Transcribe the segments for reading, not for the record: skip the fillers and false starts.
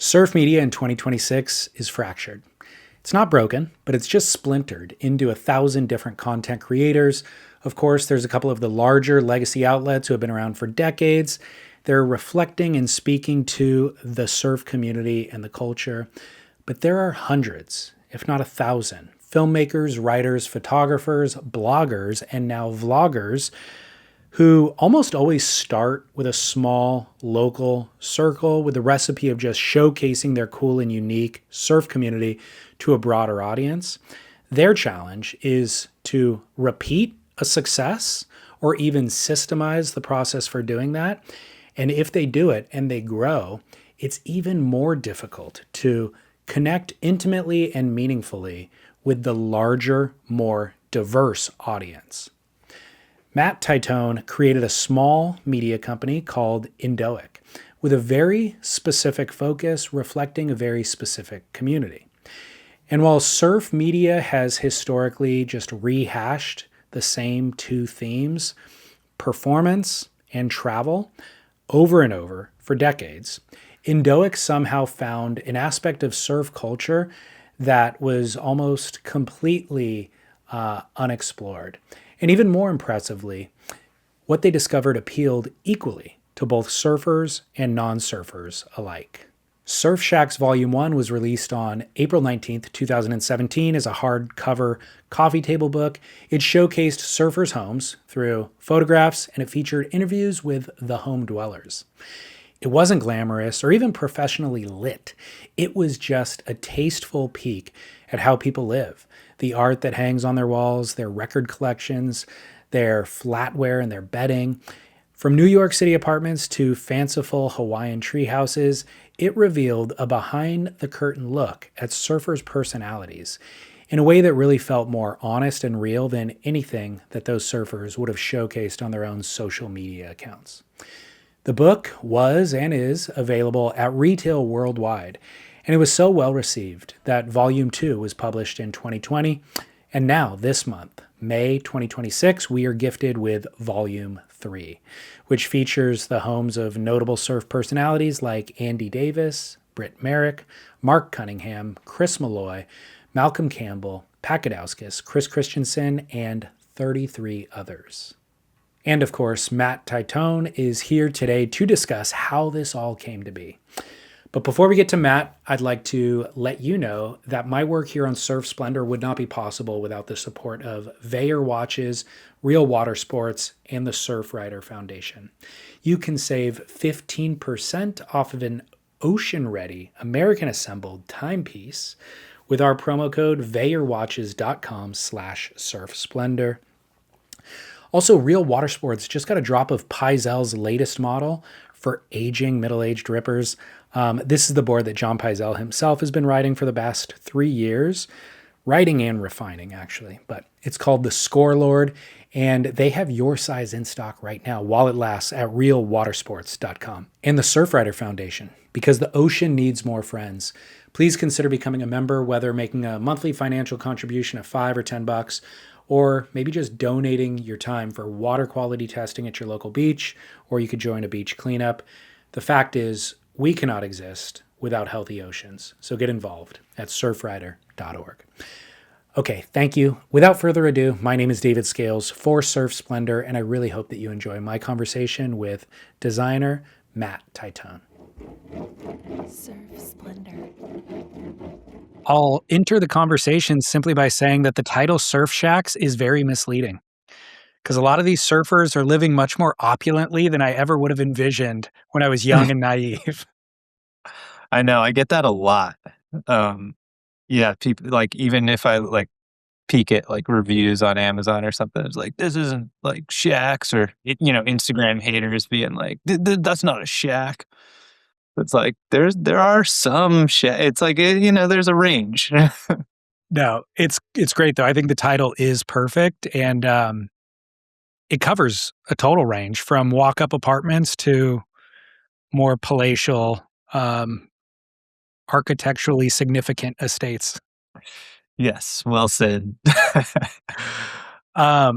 Surf media in 2026 is fractured. It's not broken, but it's just splintered into 1,000 different content creators. Of course, there's a couple of the larger legacy outlets who have been around for decades. They're reflecting and speaking to the surf community and the culture. But there are hundreds, if not 1,000, filmmakers, writers, photographers, bloggers, and now vloggers who almost always start with a small local circle with the recipe of just showcasing their cool and unique surf community to a broader audience. Their challenge is to repeat a success or even systemize the process for doing that. And if they do it and they grow, it's even more difficult to connect intimately and meaningfully with the larger, more diverse audience. Matt Titone created a small media company called Indoek with a very specific focus reflecting a very specific community. And while surf media has historically just rehashed the same two themes, performance and travel, over and over for decades, Indoek somehow found an aspect of surf culture that was almost completely unexplored. And even more impressively, what they discovered appealed equally to both surfers and non-surfers alike. Surf Shacks Volume 1 was released on April 19th, 2017 as a hardcover coffee table book. It showcased surfers' homes through photographs, and it featured interviews with the home dwellers. It wasn't glamorous or even professionally lit. It was just a tasteful peek at how people live. The art that hangs on their walls, their record collections, their flatware and their bedding. From New York City apartments to fanciful Hawaiian tree houses, it revealed a behind-the-curtain look at surfers' personalities in a way that really felt more honest and real than anything that those surfers would have showcased on their own social media accounts. The book was and is available at retail worldwide, and it was so well received that Volume 2 was published in 2020, and now this month, May 2026, we are gifted with Volume 3, which features the homes of notable surf personalities like Andy Davis, Britt Merrick, Mark Cunningham, Chris Malloy, Malcolm Campbell, Pakadauskas, Chris Christenson, and 33 others. And of course, Matt Titone is here today to discuss how this all came to be. But before we get to Matt, I'd like to let you know that my work here on Surf Splendor would not be possible without the support of Veyer Watches, Real Water Sports, and the Surfrider Foundation. You can save 15% off of an ocean-ready, American-assembled timepiece with our promo code VeyerWatches.com/surfsplendor. Also, Real Water Sports just got a drop of Pyzel's latest model for aging middle-aged rippers. This is the board that John Pyzel himself has been riding for the past 3 years, writing and refining actually, but it's called the Scorelord, and they have your size in stock right now while it lasts at realwatersports.com. And the Surfrider Foundation, because the ocean needs more friends. Please consider becoming a member, whether making a monthly financial contribution of $5 or $10, or maybe just donating your time for water quality testing at your local beach, or you could join a beach cleanup. The fact is, we cannot exist without healthy oceans, so get involved at surfrider.org. Okay, thank you. Without further ado, my name is David Scales for Surf Splendor, and I really hope that you enjoy my conversation with designer Matt Titone. Surf Splendor. I'll enter the conversation simply by saying that the title Surf Shacks is very misleading, because a lot of these surfers are living much more opulently than I ever would have envisioned when I was young and naive. I know, I get that a lot. Yeah, people like, even if I like peek at like reviews on Amazon or something, it's like, this isn't like shacks, or Instagram haters being like, that's not a shack. It's like there are some it's like, there's a range. No, it's great though. I think the title is perfect, and it covers a total range from walk-up apartments to more palatial, architecturally significant estates. Yes, well said.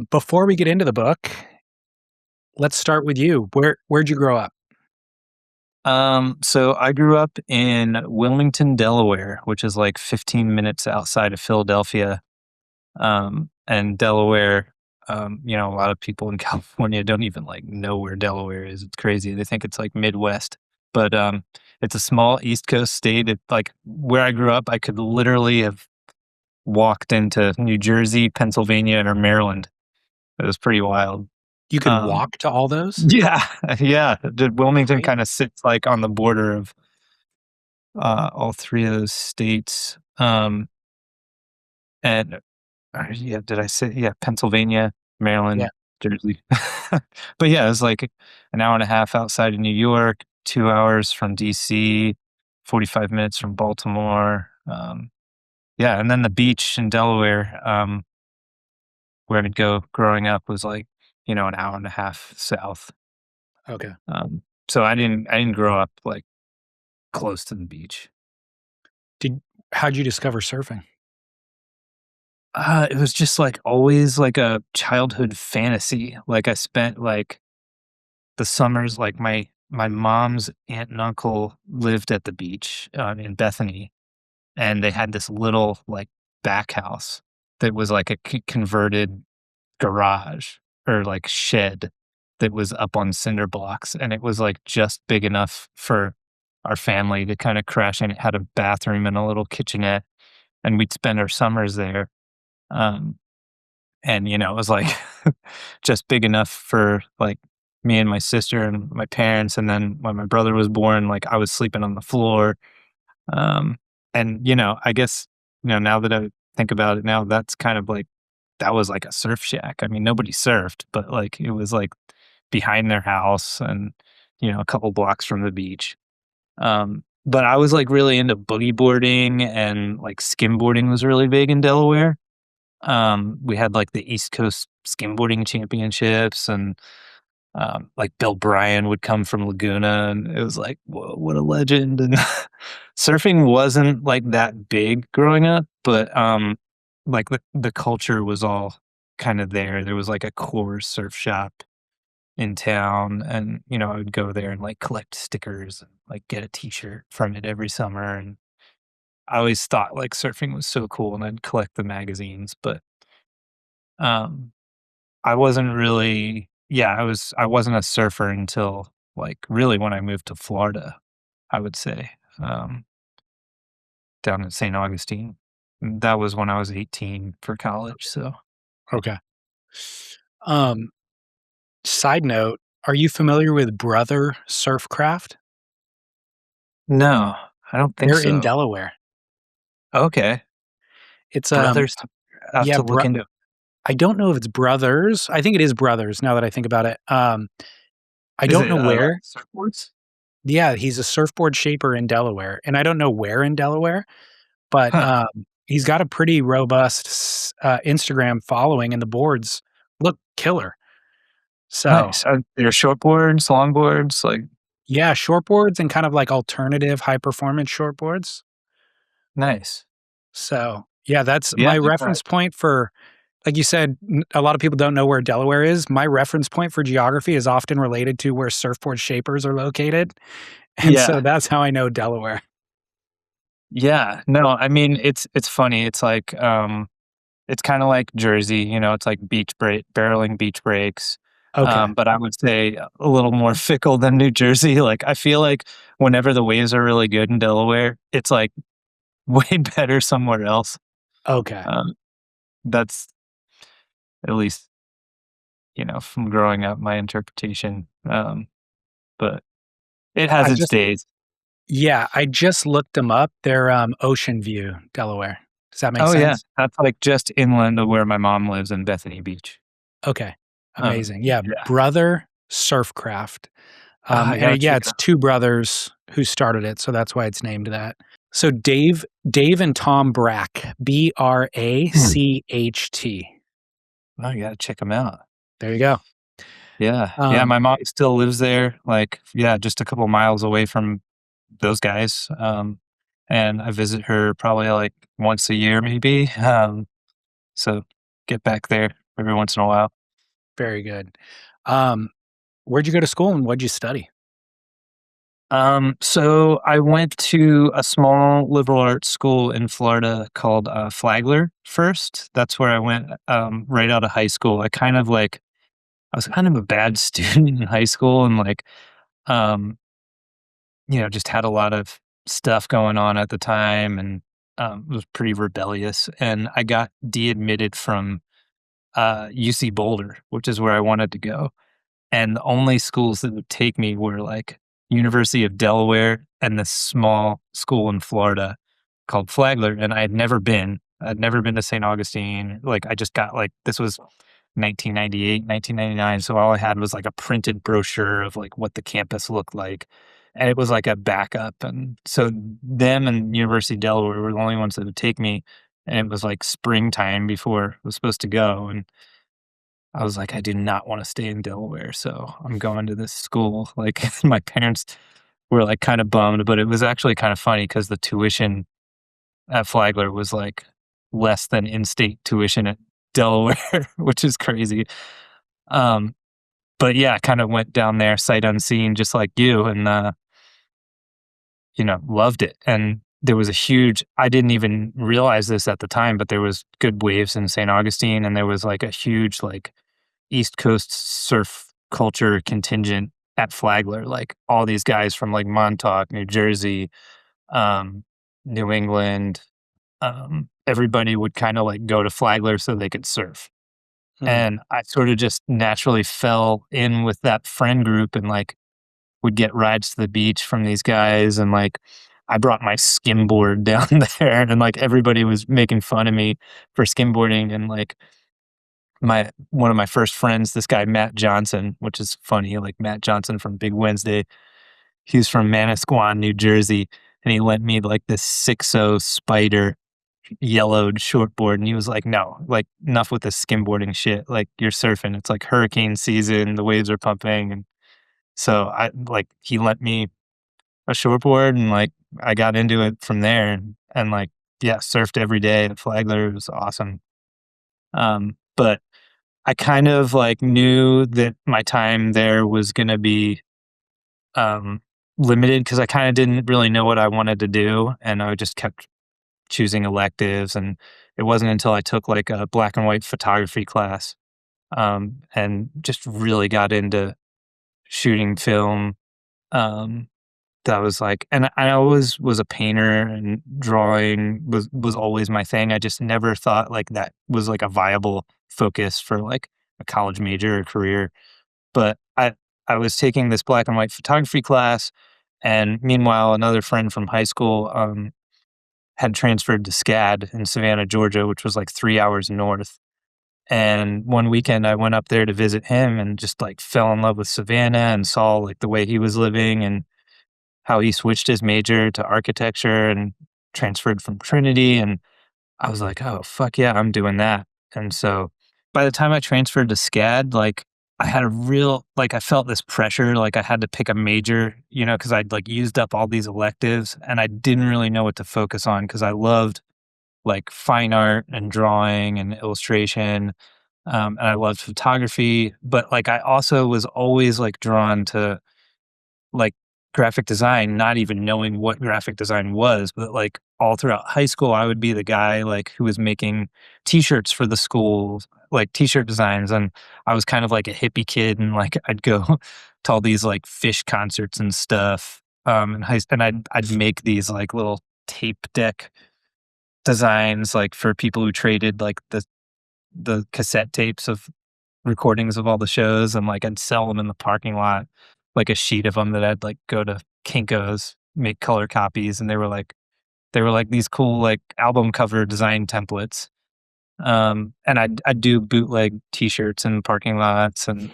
Before we get into the book, let's start with you. Where'd you grow up? So I grew up in Wilmington, Delaware, which is like 15 minutes outside of Philadelphia. And Delaware, a lot of people in California don't even like know where Delaware is. It's crazy. They think it's like Midwest, but it's a small East Coast state. It, like where I grew up, I could literally have walked into New Jersey, Pennsylvania, or Maryland. It was pretty wild. You could Um, walk to all those? yeah, yeah. Wilmington Right? kind of sits like on the border of all three of those states. And yeah, did I say yeah, Pennsylvania, Yeah. Maryland, Jersey. But yeah, it was like an hour and a half outside of New York, 2 hours from DC, 45 minutes from Baltimore. Yeah, and then the beach in Delaware, where I'd go growing up was like, an hour and a half south. Okay. So I didn't grow up like close to the beach. Did How'd you discover surfing? It was just like always like a childhood fantasy. Like I spent like the summers, like my mom's aunt and uncle lived at the beach in Bethany, and they had this little like back house that was like a converted garage or like shed that was up on cinder blocks, and it was like just big enough for our family to kind of crash in. It had a bathroom and a little kitchenette, and we'd spend our summers there. Um, and it was like just big enough for like me and my sister and my parents. And then when my brother was born, like I was sleeping on the floor. um and I guess now that I think about it now, that's kind of like that was like a surf shack. I mean, nobody surfed, but like it was like behind their house and a couple blocks from the beach. But I was like really into boogie boarding, and like skimboarding was really big in Delaware. We had like the East Coast skimboarding championships, and like Bill Bryan would come from Laguna, and it was like, whoa, what a legend. And surfing wasn't like that big growing up, but like the culture was all kind of there. There was like a core surf shop in town, and I would go there and like collect stickers and like get a t-shirt from it every summer. And I always thought like surfing was so cool, and I'd collect the magazines. But um I wasn't really yeah, I wasn't a surfer until, like, really when I moved to Florida, I would say, um, down in St. Augustine. That was when I was 18 for college, so Okay. Um, Side note, are you familiar with Brother Surfcraft? no, I don't think They're in so. Delaware. Okay. It's Brothers, I have yeah, to look into. I don't know if it's Brothers. I think it is Brothers now that I think about it. I Is don't it, know like, where. surfboards? Yeah, he's a surfboard shaper in Delaware, and I don't know where in Delaware, but Huh, he's got a pretty robust Instagram following, and the boards look killer. So nice. They're shortboards, longboards, like yeah, shortboards and kind of like alternative high performance shortboards. nice. So yeah, that's Yeah, my I've got reference point for, like you said, a lot of people don't know where Delaware is. My reference point for geography is often related to where surfboard shapers are located. And so yeah. that's how I know Delaware. Yeah, no, I mean, it's funny, it's like, it's kinda like Jersey, it's like barreling beach breaks, Okay. but I would say a little more fickle than New Jersey. Like, I feel like whenever the waves are really good in Delaware, it's, like, way better somewhere else. Okay. Um, that's at least, from growing up, my interpretation, but it has I its just days. Yeah, I just looked them up. They're, Ocean View, Delaware. Does that make Oh, yeah, sense? that's, like, just inland of where my mom lives in Bethany Beach. Okay. Amazing. Yeah, Yeah. Brother Surfcraft. I And gotta yeah, check it it's out. 2 brothers who started it, so that's why it's named that. So Dave and Tom Brack, Hmm. Bracht. Oh, you gotta check them out. There you go. Yeah. Yeah, Um, my mom still lives there, like, yeah, just a couple miles away from those guys, and I visit her probably, like, once a year maybe, so get back there every once in a while. Very good. Um, where'd you go to school and what'd you study? So I went to a small liberal arts school in Florida called Flagler first. That's where I went right out of high school. I was kind of a bad student in high school and um, just had a lot of stuff going on at the time and was pretty rebellious. And I got de-admitted from UC Boulder, which is where I wanted to go. And the only schools that would take me were like University of Delaware and this small school in Florida called Flagler. And I'd never been to St. Augustine. Like I just got like, this was 1998, 1999. So all I had was like a printed brochure of like what the campus looked like. And it was like a backup. And so them and University of Delaware were the only ones that would take me. And it was like springtime before I was supposed to go. And I was like, I do not want to stay in Delaware, so I'm going to this school. Like my parents were like kind of bummed, but it was actually kind of funny because the tuition at Flagler was like less than in-state tuition at Delaware, which is crazy. Um, but yeah, I kind of went down there sight unseen, just like you, and loved it. And there was a huge. I didn't even realize this at the time, but there was good waves in St. Augustine, and there was like a huge like East Coast surf culture contingent at Flagler, like all these guys from like Montauk, New Jersey, um, New England, everybody would kind of like go to Flagler so they could surf. Hmm. And I sort of just naturally fell in with that friend group and like would get rides to the beach from these guys. And like I brought my skimboard down there and like everybody was making fun of me for skimboarding. And like my one of my first friends, this guy Matt Johnson, which is funny, like Matt Johnson from Big Wednesday. He's from Manasquan, New Jersey, and he lent me like this 6.0 Spider yellowed shortboard, and he was like, "No, like enough with this skimboarding shit. Like you're surfing. It's like hurricane season. The waves are pumping." And so he lent me a shortboard, and like I got into it from there, and like yeah, surfed every day at Flagler. It was awesome. But I kind of like knew that my time there was going to be um, limited because I kind of didn't really know what I wanted to do, and I just kept choosing electives. And it wasn't until I took like a black and white photography class and just really got into shooting film. Um, that was like, and I always was a painter, and drawing was always my thing. I just never thought like that was like a viable focus for like a college major or career. But I was taking this black and white photography class, and meanwhile, another friend from high school had transferred to SCAD in Savannah, Georgia, which was like 3 hours north. And one weekend, I went up there to visit him, and just like fell in love with Savannah, and saw like the way he was living and how he switched his major to architecture and transferred from Trinity. And I was like, oh, fuck yeah, I'm doing that. And so by the time I transferred to SCAD, like I had a real, like I felt this pressure, like I had to pick a major, because I'd like used up all these electives and I didn't really know what to focus on because I loved like fine art and drawing and illustration. And I loved photography, but like I also was always like drawn to like graphic design, not even knowing what graphic design was, but like all throughout high school, I would be the guy like who was making t-shirts for the school, like t-shirt designs. And I was kind of like a hippie kid, and like I'd go to all these like fish concerts and stuff. And I'd make these like little tape deck designs like for people who traded like the cassette tapes of recordings of all the shows, and like I'd sell them in the parking lot, like a sheet of them that I'd like go to Kinko's, make color copies, and they were like these cool like album cover design templates. And I'd do bootleg T-shirts in parking lots, and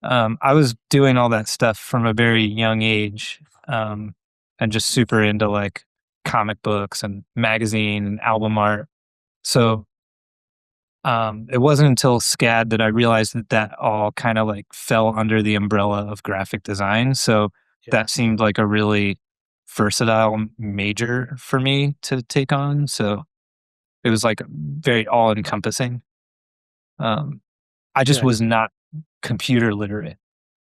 I was doing all that stuff from a very young age, and just super into like comic books and magazine and album art. So it wasn't until SCAD that I realized that that all kind of like fell under the umbrella of graphic design. So Yeah. that seemed like a really versatile major for me to take on. So it was like very all encompassing. Um, I just Good. was not computer literate.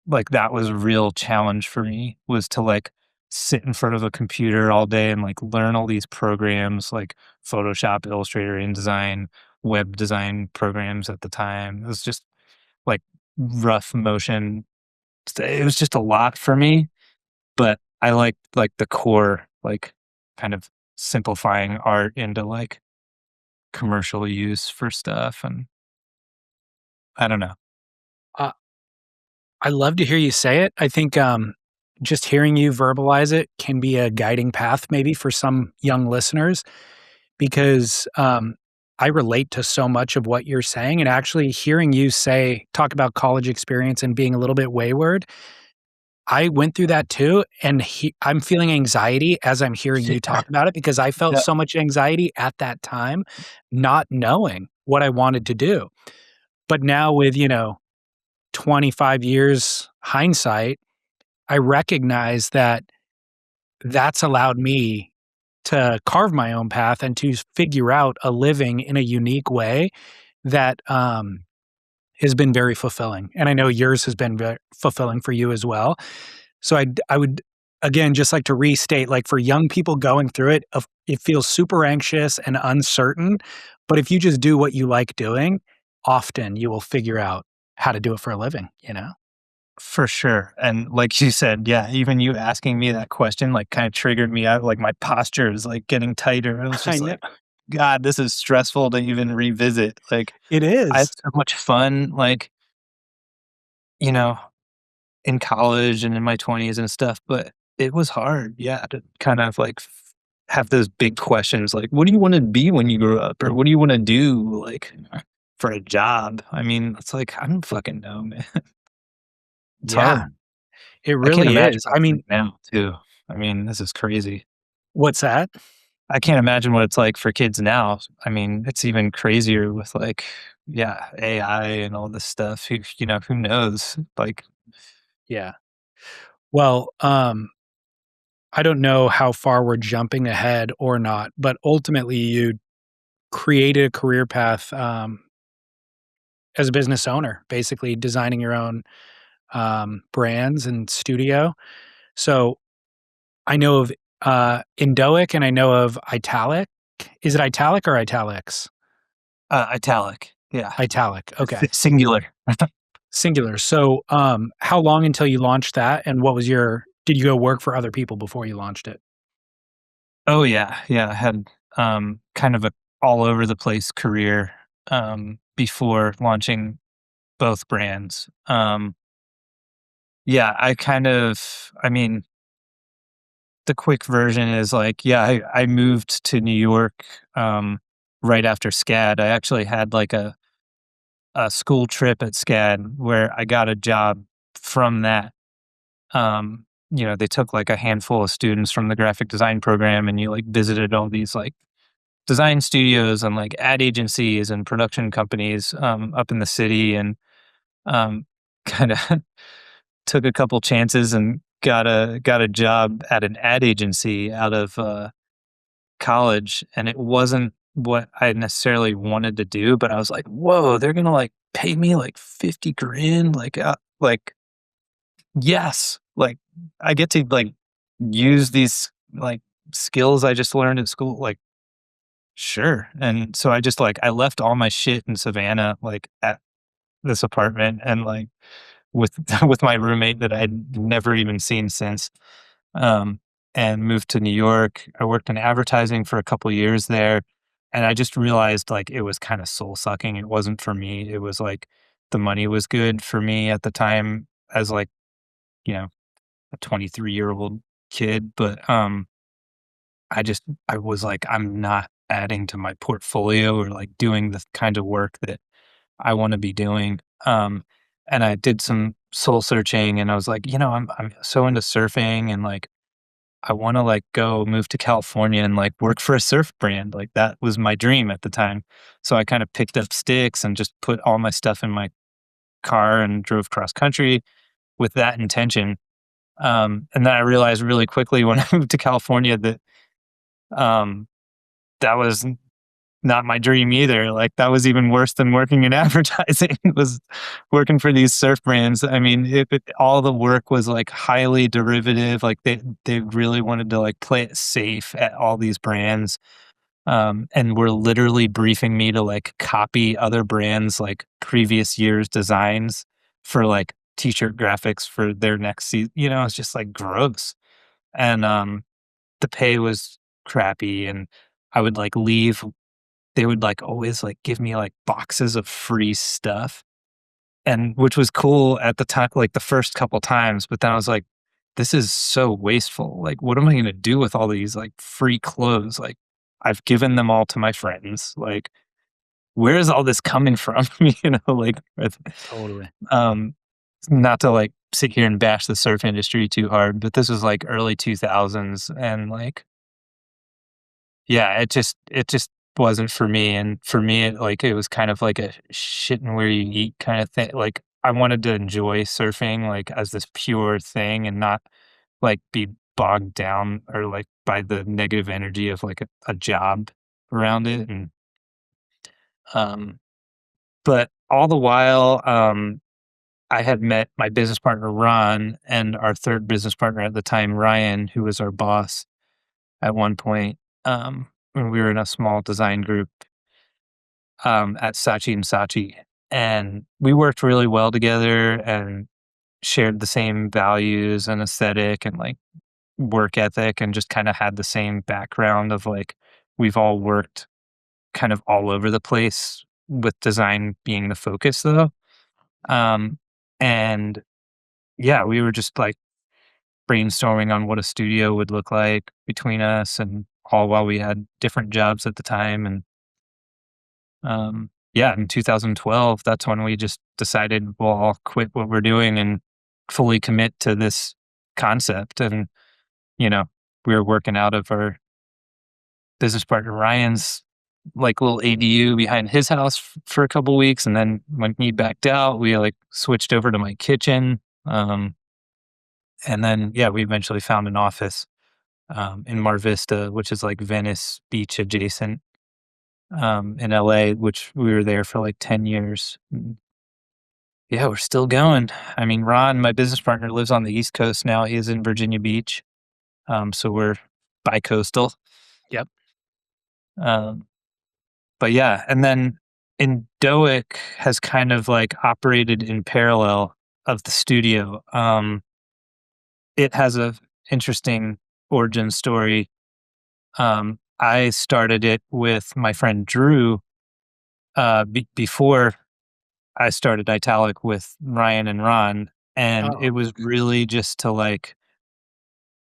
Like that was a real challenge for me, was to like sit in front of a computer all day and like learn all these programs like Photoshop, Illustrator, InDesign, web design programs at the time. It was just like rough motion. It was just a lot for me, but I like the core, like kind of simplifying art into like commercial use for stuff. And I don't know. Uh, I love to hear you say it. I think just hearing you verbalize it can be a guiding path, maybe for some young listeners, because I relate to so much of what you're saying. And actually, hearing you talk about college experience and being a little bit wayward, I went through that too. And I'm feeling anxiety as I'm hearing you talk about it because I felt Yeah, so much anxiety at that time, not knowing what I wanted to do. But now, with, 25 years hindsight, I recognize that that's allowed me to carve my own path and to figure out a living in a unique way that has been very fulfilling. And I know yours has been very fulfilling for you as well. So I would, again, just like to restate, like, for young people going through it, it feels super anxious and uncertain. But if you just do what you like doing, often you will figure out how to do it for a living, you know? for sure. And like you said, yeah, even you asking me that question like kind of triggered me out. Like my posture is like getting tighter. I was I just know. like, God, this is stressful to even revisit. Like It I had is. so much fun, like, you know, in college and in my 20s and stuff, but it was hard, yeah, to kind of like have those big questions like, what do you want to be when you grow up? Or what do you want to do like for a job? I mean, it's like, I don't fucking know, man. It's Yeah, hard. it I can't really imagine is. what I it's mean, like now, too. I mean, this is crazy. what's that? I can't imagine what it's like for kids now. I mean, it's even crazier with like, yeah, AI and all this stuff. Who knows? Like, Yeah. Well, I don't know how far we're jumping ahead or not, but ultimately you created a career path as a business owner, basically designing your own brands and studio. So I know of Indoek and I know of Italic. Is it Italic or Italics? italic. Yeah. Italic. Okay. Singular. Singular. So how long until you launched that? And did you go work for other people before you launched it? Oh, yeah. Yeah. I had kind of a all over the place career before launching both brands. Yeah, I mean, the quick version is like, yeah, I moved to New York right after SCAD. I actually had like a school trip at SCAD where I got a job from that. They took like a handful of students from the graphic design program and you like visited all these like design studios and like ad agencies and production companies up in the city and um, kind of took a couple chances and got a job at an ad agency out of college, and it wasn't what I necessarily wanted to do, but I was like, "Whoa, they're gonna like pay me like 50 grand, like yes, like I get to like use these like skills I just learned at school, like sure." And so I just like I left all my shit in Savannah, like at this apartment, and like with with my roommate that I'd never even seen since. Um, and moved to New York. I worked in advertising for a couple years there, and I just realized like it was kind of soul sucking. It wasn't for me. It was like the money was good for me at the time as like you know a 23-year-old kid, but I was like I'm not adding to my portfolio or like doing the kind of work that I want to be doing. And I did some soul searching and I was like, I'm so into surfing and like I want to like go move to California and like work for a surf brand. Like that was my dream at the time. So I kind of picked up sticks and just put all my stuff in my car and drove cross country with that intention. And then I realized really quickly when I moved to California that um, that was not my dream either. Like that was even worse than working in advertising. It was working for these surf brands. I mean, all the work was like highly derivative. Like they really wanted to like play it safe at all these brands. And were literally briefing me to like copy other brands like previous year's designs for like t-shirt graphics for their next season. It's just like gross. And the pay was crappy, and I would like leave. They would like always like give me like boxes of free stuff, and which was cool at the time, like the first couple times. But then I was like, this is so wasteful. Like, what am I going to do with all these like free clothes? Like, I've given them all to my friends. Like, where is all this coming from? Like, Totally. um, not to like sit here and bash the surf industry too hard, but this was like early 2000s, and like, yeah, it just wasn't for me. And for me, it was kind of like a shitting where you eat kind of thing. Like, I wanted to enjoy surfing like as this pure thing and not like be bogged down or like by the negative energy of like a job around it. And um but all the while, I had met my business partner Ron and our third business partner at the time, Ryan, who was our boss at one point, when we were in a small design group at Saatchi and Saatchi. And we worked really well together and shared the same values and aesthetic and like work ethic, and just kind of had the same background of like, we've all worked kind of all over the place with design being the focus though. Um, and yeah, we were just like brainstorming on what a studio would look like between us, and all while we had different jobs at the time. And yeah, in 2012, that's when we just decided we'll all quit what we're doing and fully commit to this concept. And, you know, we were working out of our business partner Ryan's like little ADU behind his house for a couple weeks. And then when he backed out, we like switched over to my kitchen. And then, yeah, we eventually found an office in Mar Vista, which is like Venice Beach adjacent, in LA, which we were there for like 10 years. Yeah, we're still going. I mean, Ron, my business partner, lives on the East Coast now. He is in Virginia Beach. So we're bi-coastal. Yep. Um, but yeah, and then Indoek has kind of like operated in parallel of the studio. It has a interesting origin story. I started it with my friend Drew before I started Italic with Ryan and Ron, and Oh, it was really just to like,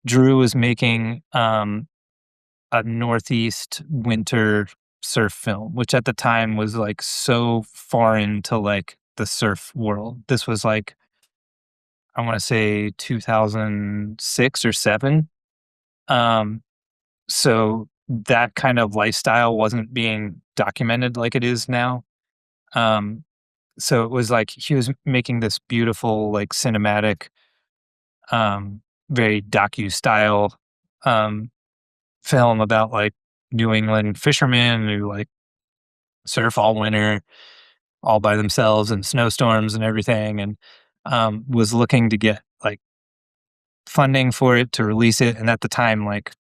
Drew was making a Northeast winter surf film, which at the time was like so foreign to like the surf world. This was like, I want to say 2006 or 7. Um, so that kind of lifestyle wasn't being documented like it is now. Um, so it was like he was making this beautiful, like cinematic, um, very docu style um, film about like New England fishermen who like surf all winter all by themselves in snowstorms and everything, and was looking to get like funding for it to release it. And at the time, like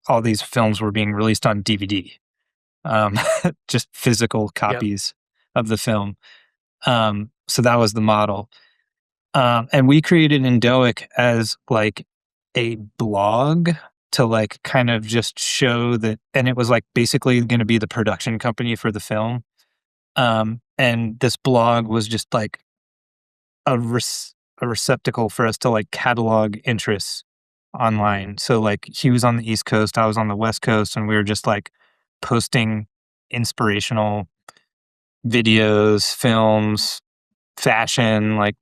all these films were being released on DVD, um, just physical yep. copies of the film. So that was the model. And we created Indoek as like a blog to like kind of just show that, and it was like basically going to be the production company for the film. And this blog was just like a receptacle for us to like catalog interests online. So like he was on the East Coast, I was on the West Coast, and we were just like posting inspirational videos, films, fashion, like,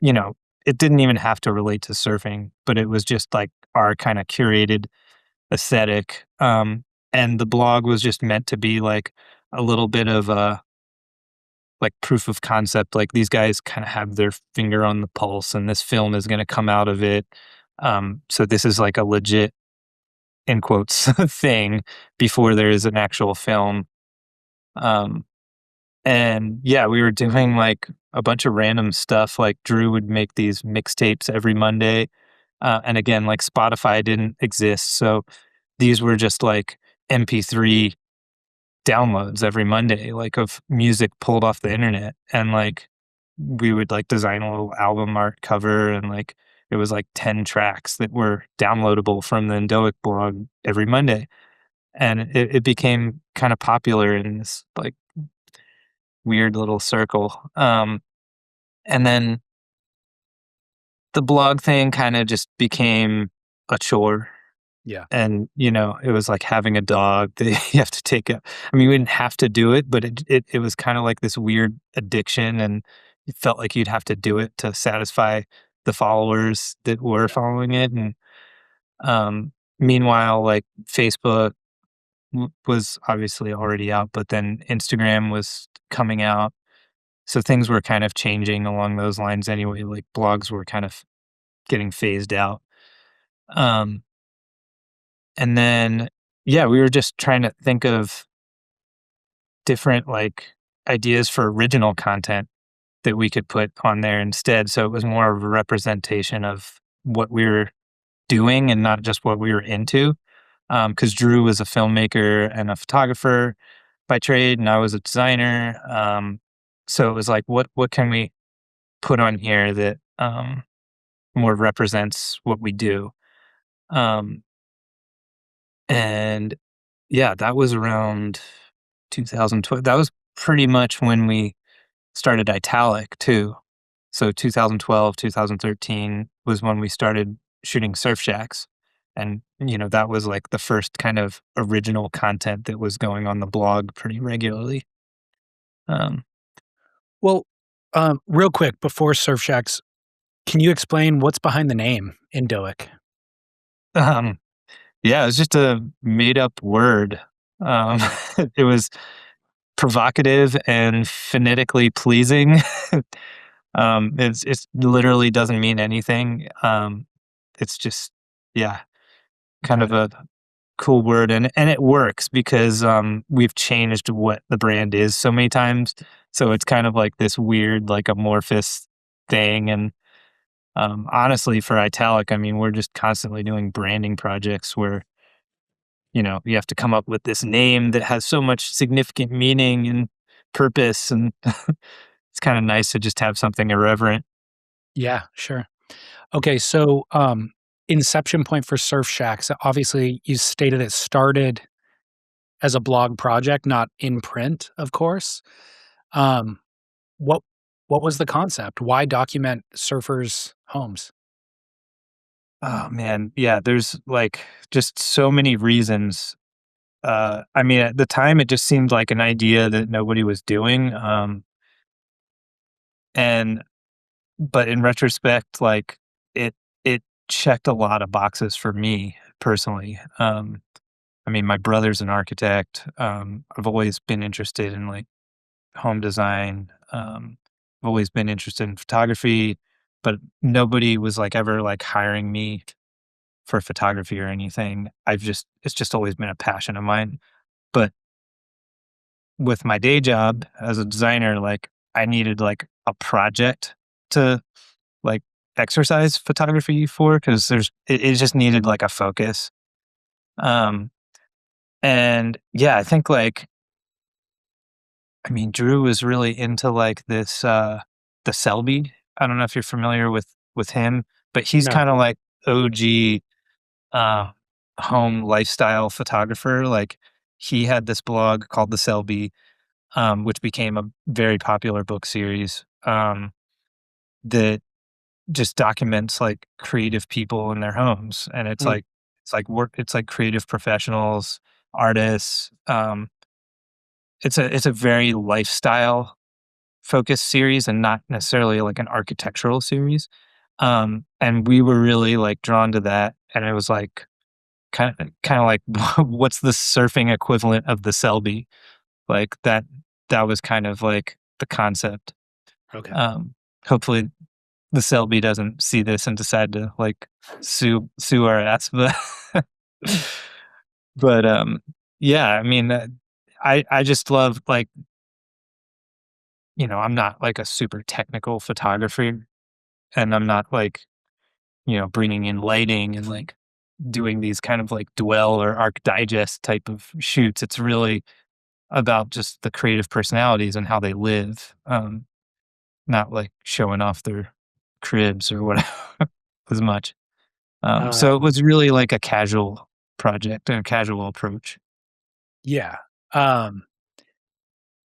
you know, it didn't even have to relate to surfing, but it was just like our kind of curated aesthetic. And the blog was just meant to be like a little bit of a like proof of concept. Like these guys kind of have their finger on the pulse, and this film is going to come out of it. So this is like a legit in quotes thing before there is an actual film. Um, and yeah, we were doing like a bunch of random stuff. Like Drew would make these mixtapes every Monday. And again, like Spotify didn't exist. So these were just like MP3 downloads every Monday, like of music pulled off the internet. And like we would like design a little album art cover, and like it was like 10 tracks that were downloadable from the Indoek blog every Monday. And it became kind of popular in this like weird little circle. And then the blog thing kind of just became a chore. Yeah. And, it was like having a dog that you have to take a I mean, we didn't have to do it, but it was kind of like this weird addiction, and it felt like you'd have to do it to satisfy the followers that were following it. And meanwhile, like Facebook was obviously already out, but then Instagram was coming out. So things were kind of changing along those lines anyway. Like blogs were kind of getting phased out. Um, and then, yeah, we were just trying to think of different like ideas for original content that we could put on there instead. So it was more of a representation of what we were doing and not just what we were into. Because Drew was a filmmaker and a photographer by trade, and I was a designer. So it was like, what can we put on here that more represents what we do? Um, and yeah, that was around 2012. That was pretty much when we started Italic too. So 2012, 2013 was when we started shooting Surf Shacks. And, that was like the first kind of original content that was going on the blog pretty regularly. Um, Well, real quick before Surf Shacks, can you explain what's behind the name Indoek? um, yeah, it was just a made up word. Um, it was provocative and phonetically pleasing. It's literally doesn't mean anything. It's just, yeah, kind Got of it. a cool word, and it works because we've changed what the brand is so many times. So it's kind of like this weird, like amorphous thing. And honestly, for Italic, I mean, we're just constantly doing branding projects where you have to come up with this name that has so much significant meaning and purpose, and it's kind of nice to just have something irreverent. Yeah, sure. Okay, so inception point for Surf Shacks. Obviously, you stated it started as a blog project, not in print, of course. Um, what what was the concept? Why document surfers' homes? Oh man, yeah, there's like just so many reasons. I mean, at the time, it just seemed like an idea that nobody was doing. And but in retrospect, like it it checked a lot of boxes for me personally. I mean, my brother's an architect. I've always been interested in like home design. I've always been interested in photography, but nobody was like ever like hiring me for photography or anything. It's just always been a passion of mine. But with my day job as a designer, like I needed like a project to like exercise photography for, because it just needed like a focus. Um and yeah, I think like I mean Drew was really into like this the Selby. I don't know if you're familiar with him, but he's No. kind of like OG uh home lifestyle photographer. Like he had this blog called the Selby, which became a very popular book series, that just documents like creative people in their homes. And Mm, it's like creative professionals, artists. It's a very lifestyle focused series and not necessarily like an architectural series. And we were really like drawn to that. And it was like kind of like what's the surfing equivalent of the Selby? Like that was kind of like the concept. okay. Um, hopefully the Selby doesn't see this and decide to like sue our ass, but But yeah, I mean, I just love like, I'm not like a super technical photographer, and I'm not like, bringing in lighting and like doing these kind of like dwell or arc digest type of shoots. It's really about just the creative personalities and how they live, not like showing off their cribs or whatever as much. Uh, So it was really like a casual project and a casual approach. yeah. Um,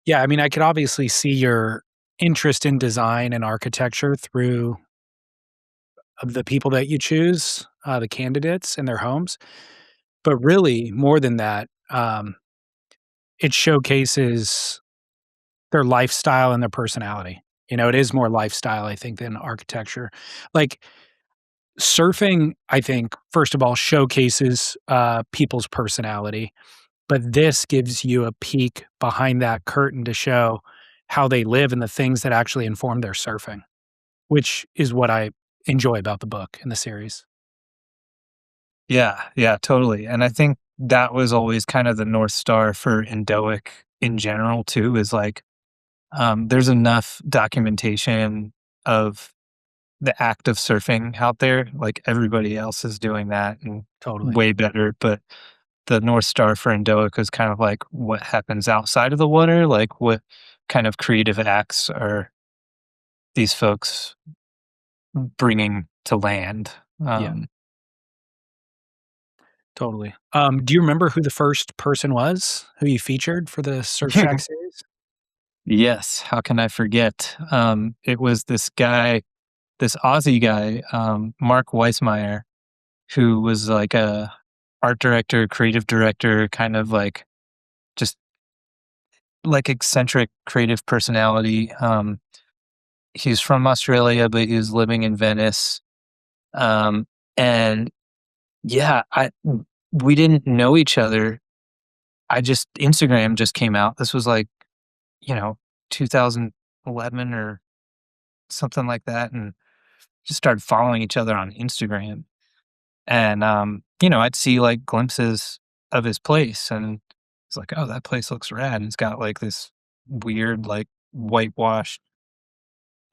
yeah, I mean, I could obviously see your interest in design and architecture through the people that you choose, the candidates and their homes. But really, more than that, it showcases their lifestyle and their personality. It is more lifestyle, I think, than architecture. Like surfing, I think, first of all, showcases people's personality, but this gives you a peek behind that curtain to show how they live and the things that actually inform their surfing, which is what I enjoy about the book and the series. Yeah, yeah, totally. And I think that was always kind of the North Star for Indoek in general too, is like there's enough documentation of the act of surfing out there. Like everybody else is doing that and Totally. way better. But the North Star for Indoek is kind of like what happens outside of the water, like what kind of creative acts are these folks bringing to land. Yeah, Um, totally. Do you remember who the first person was who you featured for the Surf Shack series? yes, how can I forget? It was this guy, this Aussie guy, Mark Weissmeyer, who was like a art director, creative director, kind of like just like eccentric creative personality. He's from Australia, but he was living in Venice. Um, and yeah, we didn't know each other. I just Instagram just came out. This was like, you know, 2011 or something like that, and just started following each other on Instagram. And I'd see like glimpses of his place, and it's like, oh, that place looks rad. And it's got like this weird, like whitewashed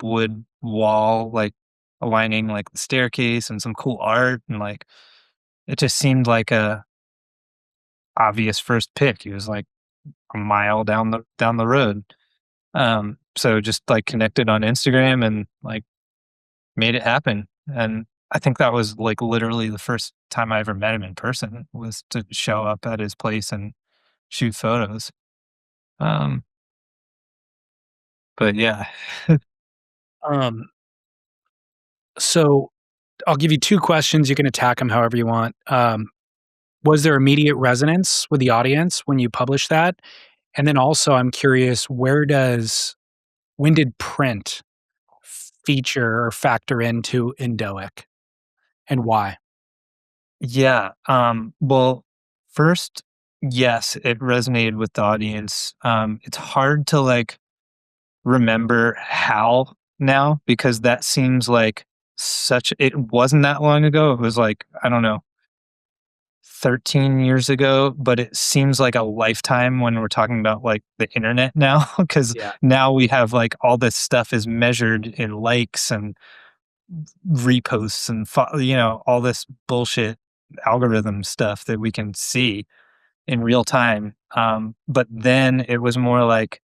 wood wall, like aligning like the staircase and some cool art, and like it just seemed like a obvious first pick. He was like a mile down the road. So just like connected on Instagram and like made it happen. And I think that was like literally the first time I ever met him in person, was to show up at his place and shoot photos. Um, but yeah. Um, so I'll give you two questions. You can attack them however you want. Was there immediate resonance with the audience when you published that? And then also, I'm curious, when did print feature or factor into Indoek and why? Yeah. Well, first, yes, it resonated with the audience. It's hard to like remember how now, because that seems like it wasn't that long ago. It was like, I don't know, 13 years ago, but it seems like a lifetime when we're talking about like the internet now, because Yeah. now we have like all this stuff is measured in likes and reposts and all this bullshit algorithm stuff that we can see in real time. But then it was more like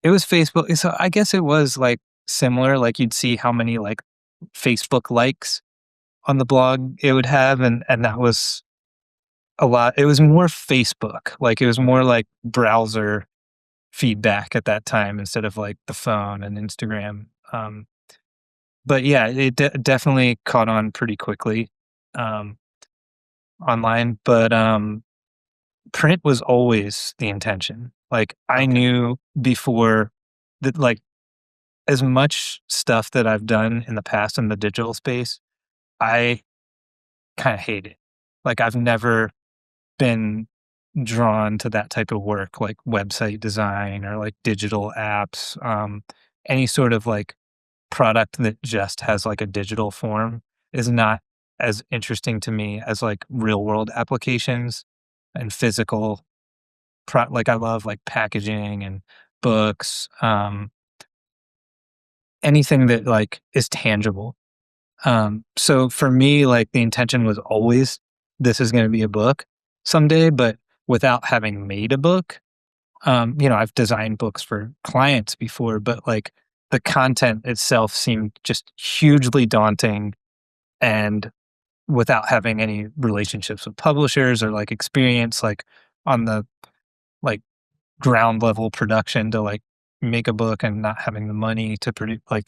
it was Facebook. So I guess it was like similar. Like you'd see how many like Facebook likes on the blog it would have, and that was a lot. It was more Facebook. Like it was more like browser feedback at that time instead of like the phone and Instagram. But yeah, it definitely caught on pretty quickly um, online. But print was always the intention. Like I Okay. knew before that, like as much stuff that I've done in the past in the digital space, I kind of hate it. Like I've never been drawn to that type of work, like website design or like digital apps, any sort of like product that just has like a digital form is not as interesting to me as like real world applications. and physical like I love like packaging and books, anything that like is tangible. So for me, like the intention was always this is going to be a book someday, but without having made a book. I've designed books for clients before, but like the content itself seemed just hugely daunting, and without having any relationships with publishers or like experience like on the like ground level production to like make a book and not having the money to produce like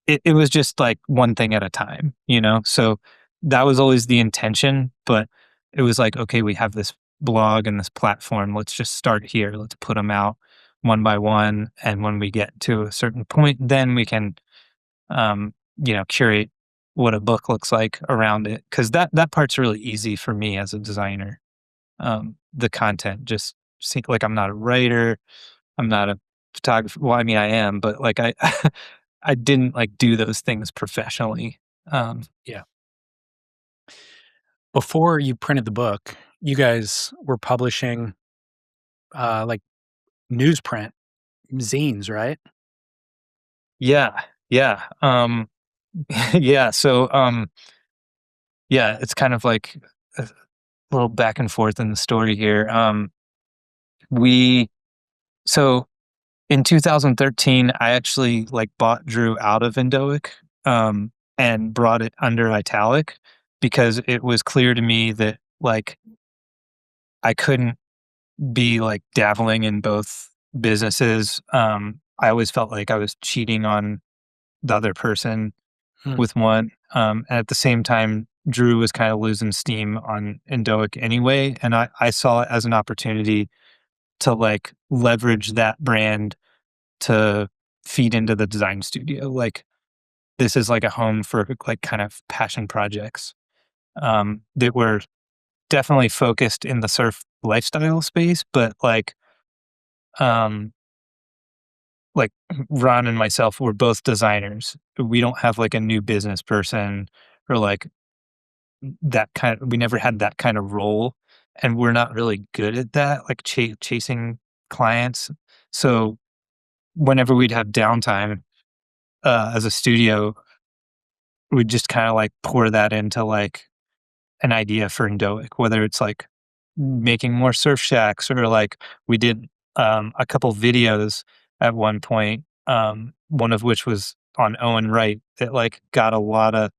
it was just like one thing at a time, so that was always the intention. But it was like, okay, we have this blog and this platform, let's just start here, let's put them out one by one, and when we get to a certain point, then we can curate what a book looks like around it, because that part's really easy for me as a designer. The content just like I'm not a writer, I'm not a photographer. Well, I mean, I am, but like I I didn't like do those things professionally. Yeah. Before you printed the book, you guys were publishing like newsprint zines, right? Yeah, yeah, yeah. So, yeah, it's kind of like a little back and forth in the story here. We so in 2013, I actually like bought Drew out of Indoek, and brought it under Italic, because it was clear to me that like I couldn't be like dabbling in both businesses. I always felt like I was cheating on the other person Hmm. with one. And at the same time, Drew was kind of losing steam on Indoek anyway. And I saw it as an opportunity to like leverage that brand to feed into the design studio. Like this is like a home for like kind of passion projects, that were definitely focused in the surf lifestyle space, but um, like Ron and myself, we're both designers. We don't have like a new business person or like we never had that kind of role. And we're not really good at that, like chasing clients. So whenever we'd have downtime, as a studio, we'd just kind of like pour that into like an idea for Indoek, whether it's like making more surf shacks or like we did a couple videos at one point, one of which was on Owen Wright that like got a lot of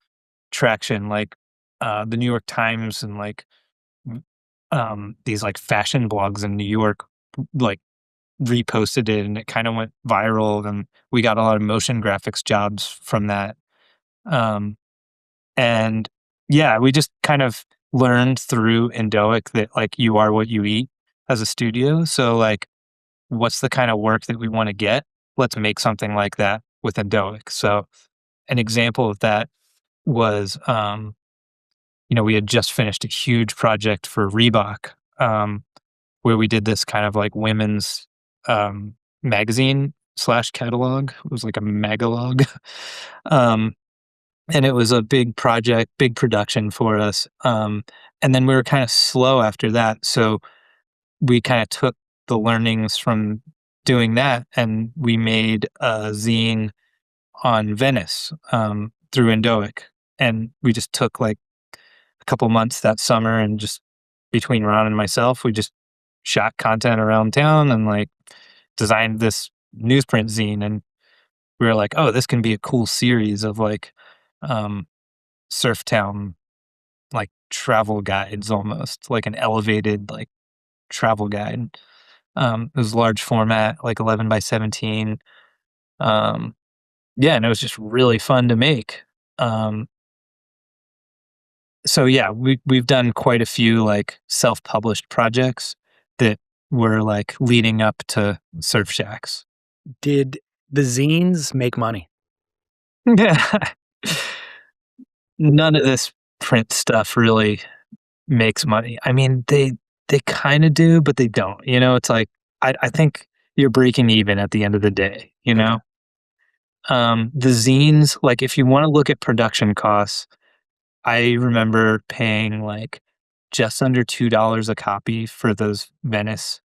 traction, like the New York Times and like these like fashion blogs in New York like reposted it, and it kind of went viral, and we got a lot of motion graphics jobs from that. Um, and yeah, we just kind of learned through Indoek that like you are what you eat as a studio. So like, what's the kind of work that we want to get? Let's make something like that with Indoek. So an example of that was, we had just finished a huge project for Reebok, where we did this kind of like women's magazine slash catalog. It was like a magalog. um, and it was a big project, big production for us. And then we were kind of slow after that. So we kind of took the learnings from doing that, and we made a zine on Venice, through Indoek. And we just took like a couple months that summer, and just between Ron and myself, we just shot content around town and like designed this newsprint zine. And we were like, oh, this can be a cool series of like um, surf town like travel guides, almost like an elevated like travel guide. It was large format, like 11 by 17. Um, yeah, and it was just really fun to make. Um, so yeah, we've done quite a few like self-published projects that were like leading up to Surf Shacks. Did the zines make money? Yeah. None of this print stuff really makes money. I mean, they kind of do, but they don't. It's like I think you're breaking even at the end of the day. Okay. The zines, like if you want to look at production costs, I remember paying like just under $2 a copy for those Venice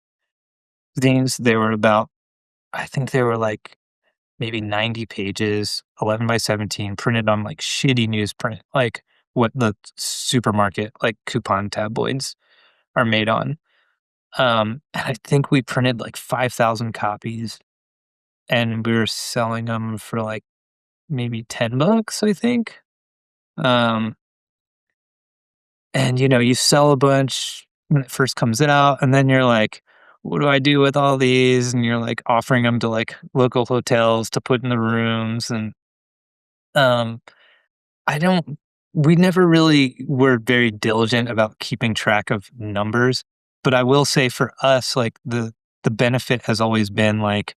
zines. They were about, I think they were like maybe 90 pages, 11 by 17, printed on like shitty newsprint, like what the supermarket, like coupon tabloids are made on. And I think we printed like 5,000 copies and we were selling them for like maybe $10, I think. Um, and you sell a bunch when it first comes out, and then you're like, what do I do with all these? And you're like offering them to like local hotels to put in the rooms. And um, I don't, we never really were very diligent about keeping track of numbers. But I will say for us, like the benefit has always been like,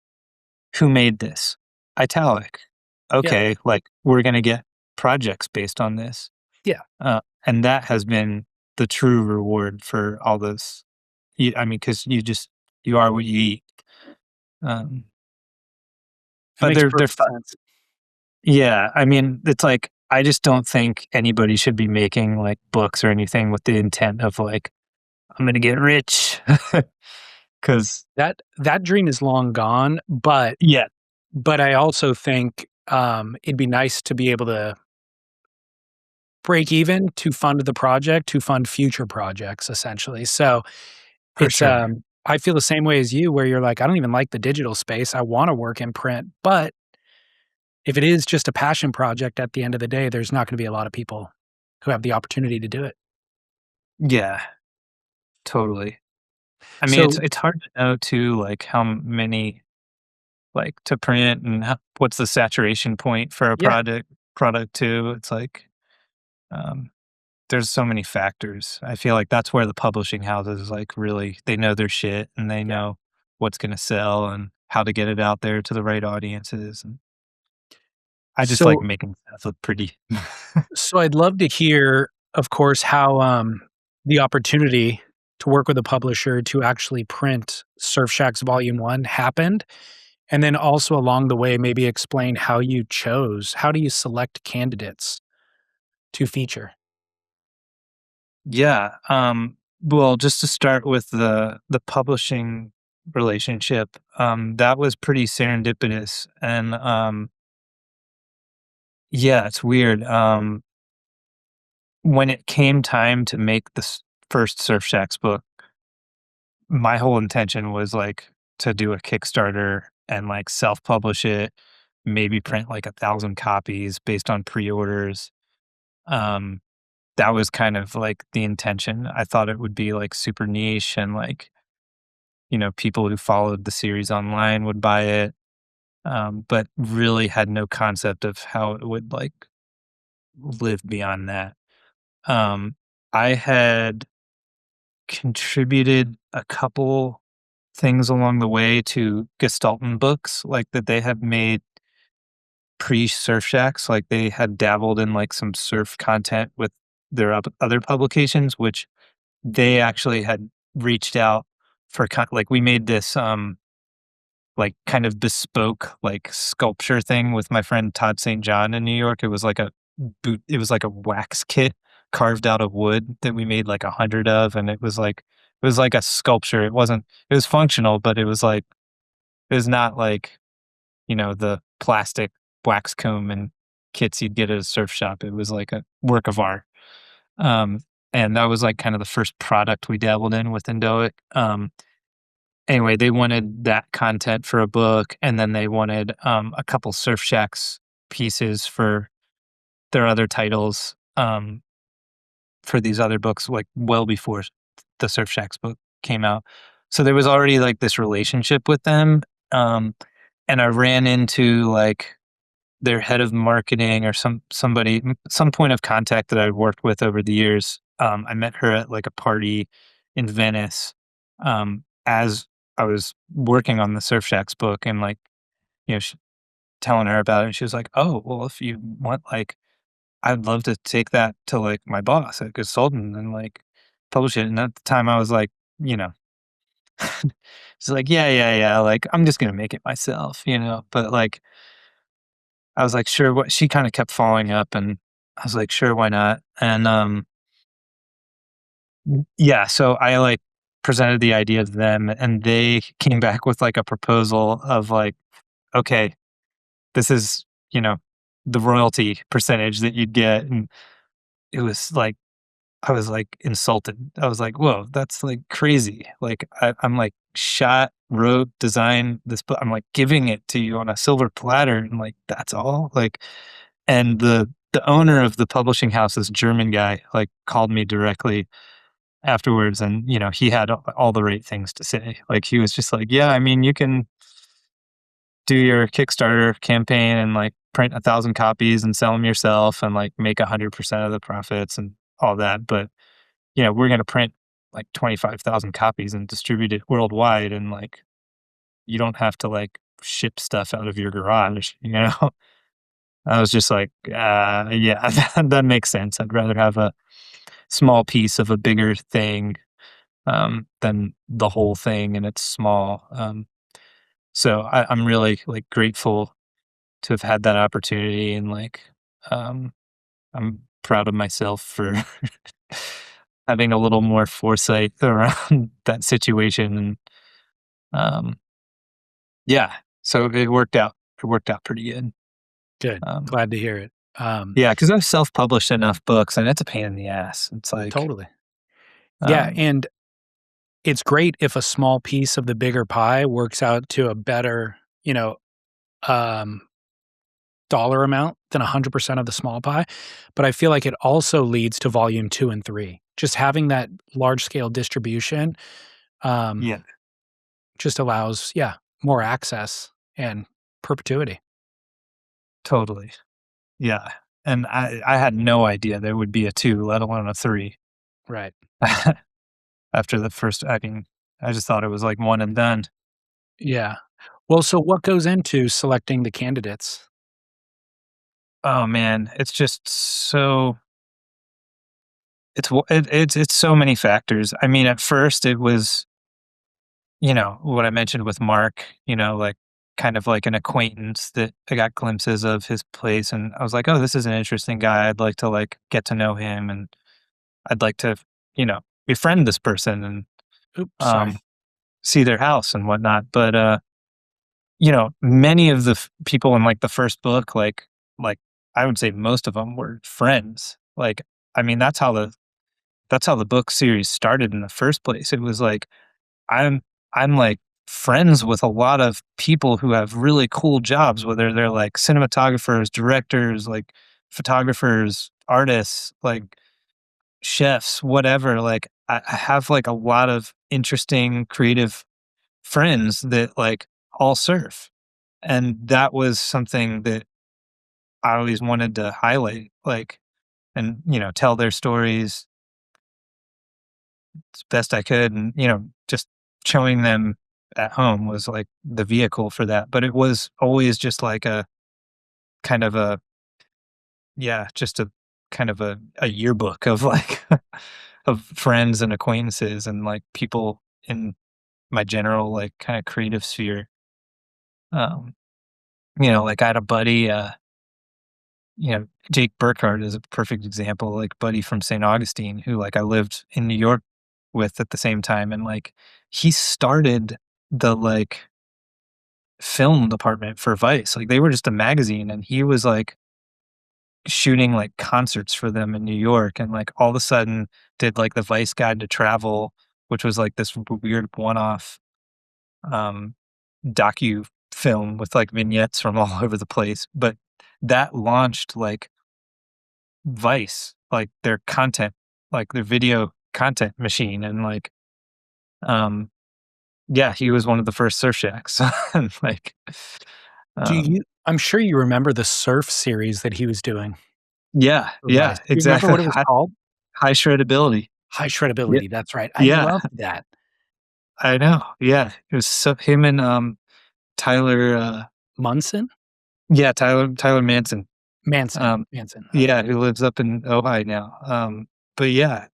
who made this? Italic. Yeah. Okay, like we're gonna get projects based on this. Yeah. And that has been the true reward for all those. I mean, because you are what you eat. Um, It but makes they're perfect fun. sense. Yeah, I mean, it's like I just don't think anybody should be making like books or anything with the intent of like I'm gonna get rich. Because That dream is long gone, but yeah, I also think it'd be nice to be able to break even to fund the project, to fund future projects, essentially. So for it's sure. I feel the same way as you, where you're like, I don't even like the digital space. I want to work in print, but if it is just a passion project at the end of the day, there's not going to be a lot of people who have the opportunity to do it. Yeah, totally. I mean, So it's hard to know too, like how many like to print and what's the saturation point for a yeah. product too. It's like um, there's so many factors. I feel like that's where the publishing houses like really they know their shit and they Yeah. know what's going to sell and how to get it out there to the right audiences. And I just like So making stuff look pretty. I'd love to hear, of course, how the opportunity to work with a publisher to actually print Surf Shack's Volume 1 happened. And then also along the way, maybe explain how you chose, how do you select candidates to feature? Yeah. Well, just to start with the publishing relationship, that was pretty serendipitous. And yeah, it's weird. When it came time to make the first Surf Shacks book, my whole intention was like to do a Kickstarter and like self-publish it, maybe print like 1,000 copies based on pre-orders. Um, that was kind of like the intention. I thought it would be like super niche and like, people who followed the series online would buy it. But really had no concept of how it would like live beyond that. Um, I had contributed a couple things along the way to Gestalten books, like that they have made pre-Surf Shacks, like they had dabbled in like some surf content with their other publications, which they actually had reached out for like we made this like kind of bespoke like sculpture thing with my friend Todd St. John in New York. It was like a wax kit carved out of wood that we made like 100 of, and it was like a sculpture. It was functional, but it was not like, the plastic wax comb and kits you'd get at a surf shop. It was like a work of art. Um, and that was like kind of the first product we dabbled in with Indoek. Anyway, they wanted that content for a book, and then they wanted a couple Surf Shacks pieces for their other titles for these other books, like well before the Surf Shacks book came out. So there was already like this relationship with them, and I ran into like their head of marketing or some point of contact that I've worked with over the years. I met her at like a party in Venice as I was working on the Surf Shacks book, and like, she, telling her about it. And she was like, "Oh, well, if you want, like, I'd love to take that to like my boss at Consultant and like publish it." And at the time I was like, you know, she's like, "Yeah, yeah, yeah. Like, I'm just going to make it myself, but like, I was like, sure. What she kind of kept following up, and I was like, sure, why not? And Yeah, so I like presented the idea to them and they came back with like a proposal of like, okay, this is, the royalty percentage that you'd get. And it was like, I was like insulted. I was like, whoa, that's like crazy. Like, I'm like shot, wrote, designed this book. I'm like giving it to you on a silver platter. And like, that's all. Like, and the owner of the publishing house, this German guy, like called me directly afterwards, and he had all the right things to say. Like he was just like, yeah, I mean, you can do your Kickstarter campaign and like print 1,000 copies and sell them yourself and like make 100% of the profits and all that, but we're going to print like 25,000 copies and distribute it worldwide, and like you don't have to like ship stuff out of your garage. I was just like, yeah, that makes sense. I'd rather have a small piece of a bigger thing than the whole thing, and it's small. So I'm really like grateful to have had that opportunity, and like um, I'm proud of myself for having a little more foresight around that situation. And um, yeah, so it worked out. It worked out pretty good. Good. Um, Glad to hear it. yeah, because I've self-published enough books, and it's a pain in the ass. It's like, Totally. Yeah, um, and it's great if a small piece of the bigger pie works out to a better, um, dollar amount than 100% of the small pie, but I feel like it also leads to volume 2 and 3. Just having that large scale distribution, um, yeah, just allows, yeah, more access and perpetuity. totally. Yeah, and I had no idea there would be a 2, let alone a 3. Right. After the first, I mean, I just thought it was like one and done. Yeah. Well, so what goes into selecting the candidates? Oh man, it's just so it's so many factors. I mean, at first it was, what I mentioned with Mark, like kind of like an acquaintance that I got glimpses of his place, and I was like, oh, this is an interesting guy. I'd like to like get to know him, and I'd like to, you know, befriend this person and Oops, sorry. um see their house and whatnot. But many of the people in like the first book, like I would say most of them were friends. Like, I mean, that's how the book series started in the first place. It was like I'm I'm like friends with a lot of people who have really cool jobs, whether they're like cinematographers, directors, like photographers, artists, like chefs, whatever. Like I have like a lot of interesting creative friends that like all surf. And that was something that I always wanted to highlight, like, and, tell their stories as best I could. And, just showing them at home was like the vehicle for that. But it was always just like a kind of a, yeah, just a kind of a yearbook of like, of friends and acquaintances and like people in my general, like, kind of creative sphere. Um, like I had a buddy, Jake Burkhardt is a perfect example, like buddy from St. Augustine, who like I lived in New York with at the same time, and like he started the like film department for Vice. Like they were just a magazine, and he was like shooting like concerts for them in New York, and like all of a sudden did like the Vice Guide to Travel, which was like this weird one-off um docu film with like vignettes from all over the place. But that launched like Vice, like their content, like their video content machine, and like, um, yeah, he was one of the first surf shacks, and like, Do um, you I'm sure you remember the surf series that he was doing yeah, for yeah, Vice. Do you remember exactly, what it was high, called? high shreddability. High Yeah, Shreddability, that's right. I yeah, loved that. I know, yeah, it was so him and Tyler, Munson? yeah, Tyler Manson, Manson, um, Manson, yeah, okay. who lives up in Ojai now. But yeah,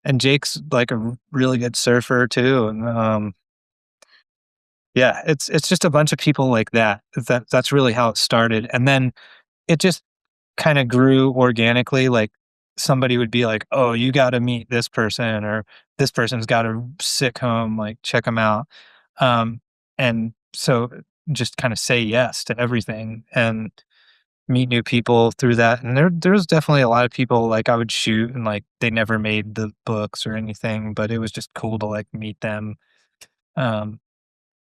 and Jake's like a really good surfer too, and yeah, it's just a bunch of people like that. That's really how it started, and then it just kinda grew organically. Like, somebody would be like, "Oh, you got to meet this person," or "This person's got a sick home, like check them out." And so just kind of say yes to everything and meet new people through that. And there's definitely a lot of people like I would shoot and like they never made the books or anything, but it was just cool to like meet them, um,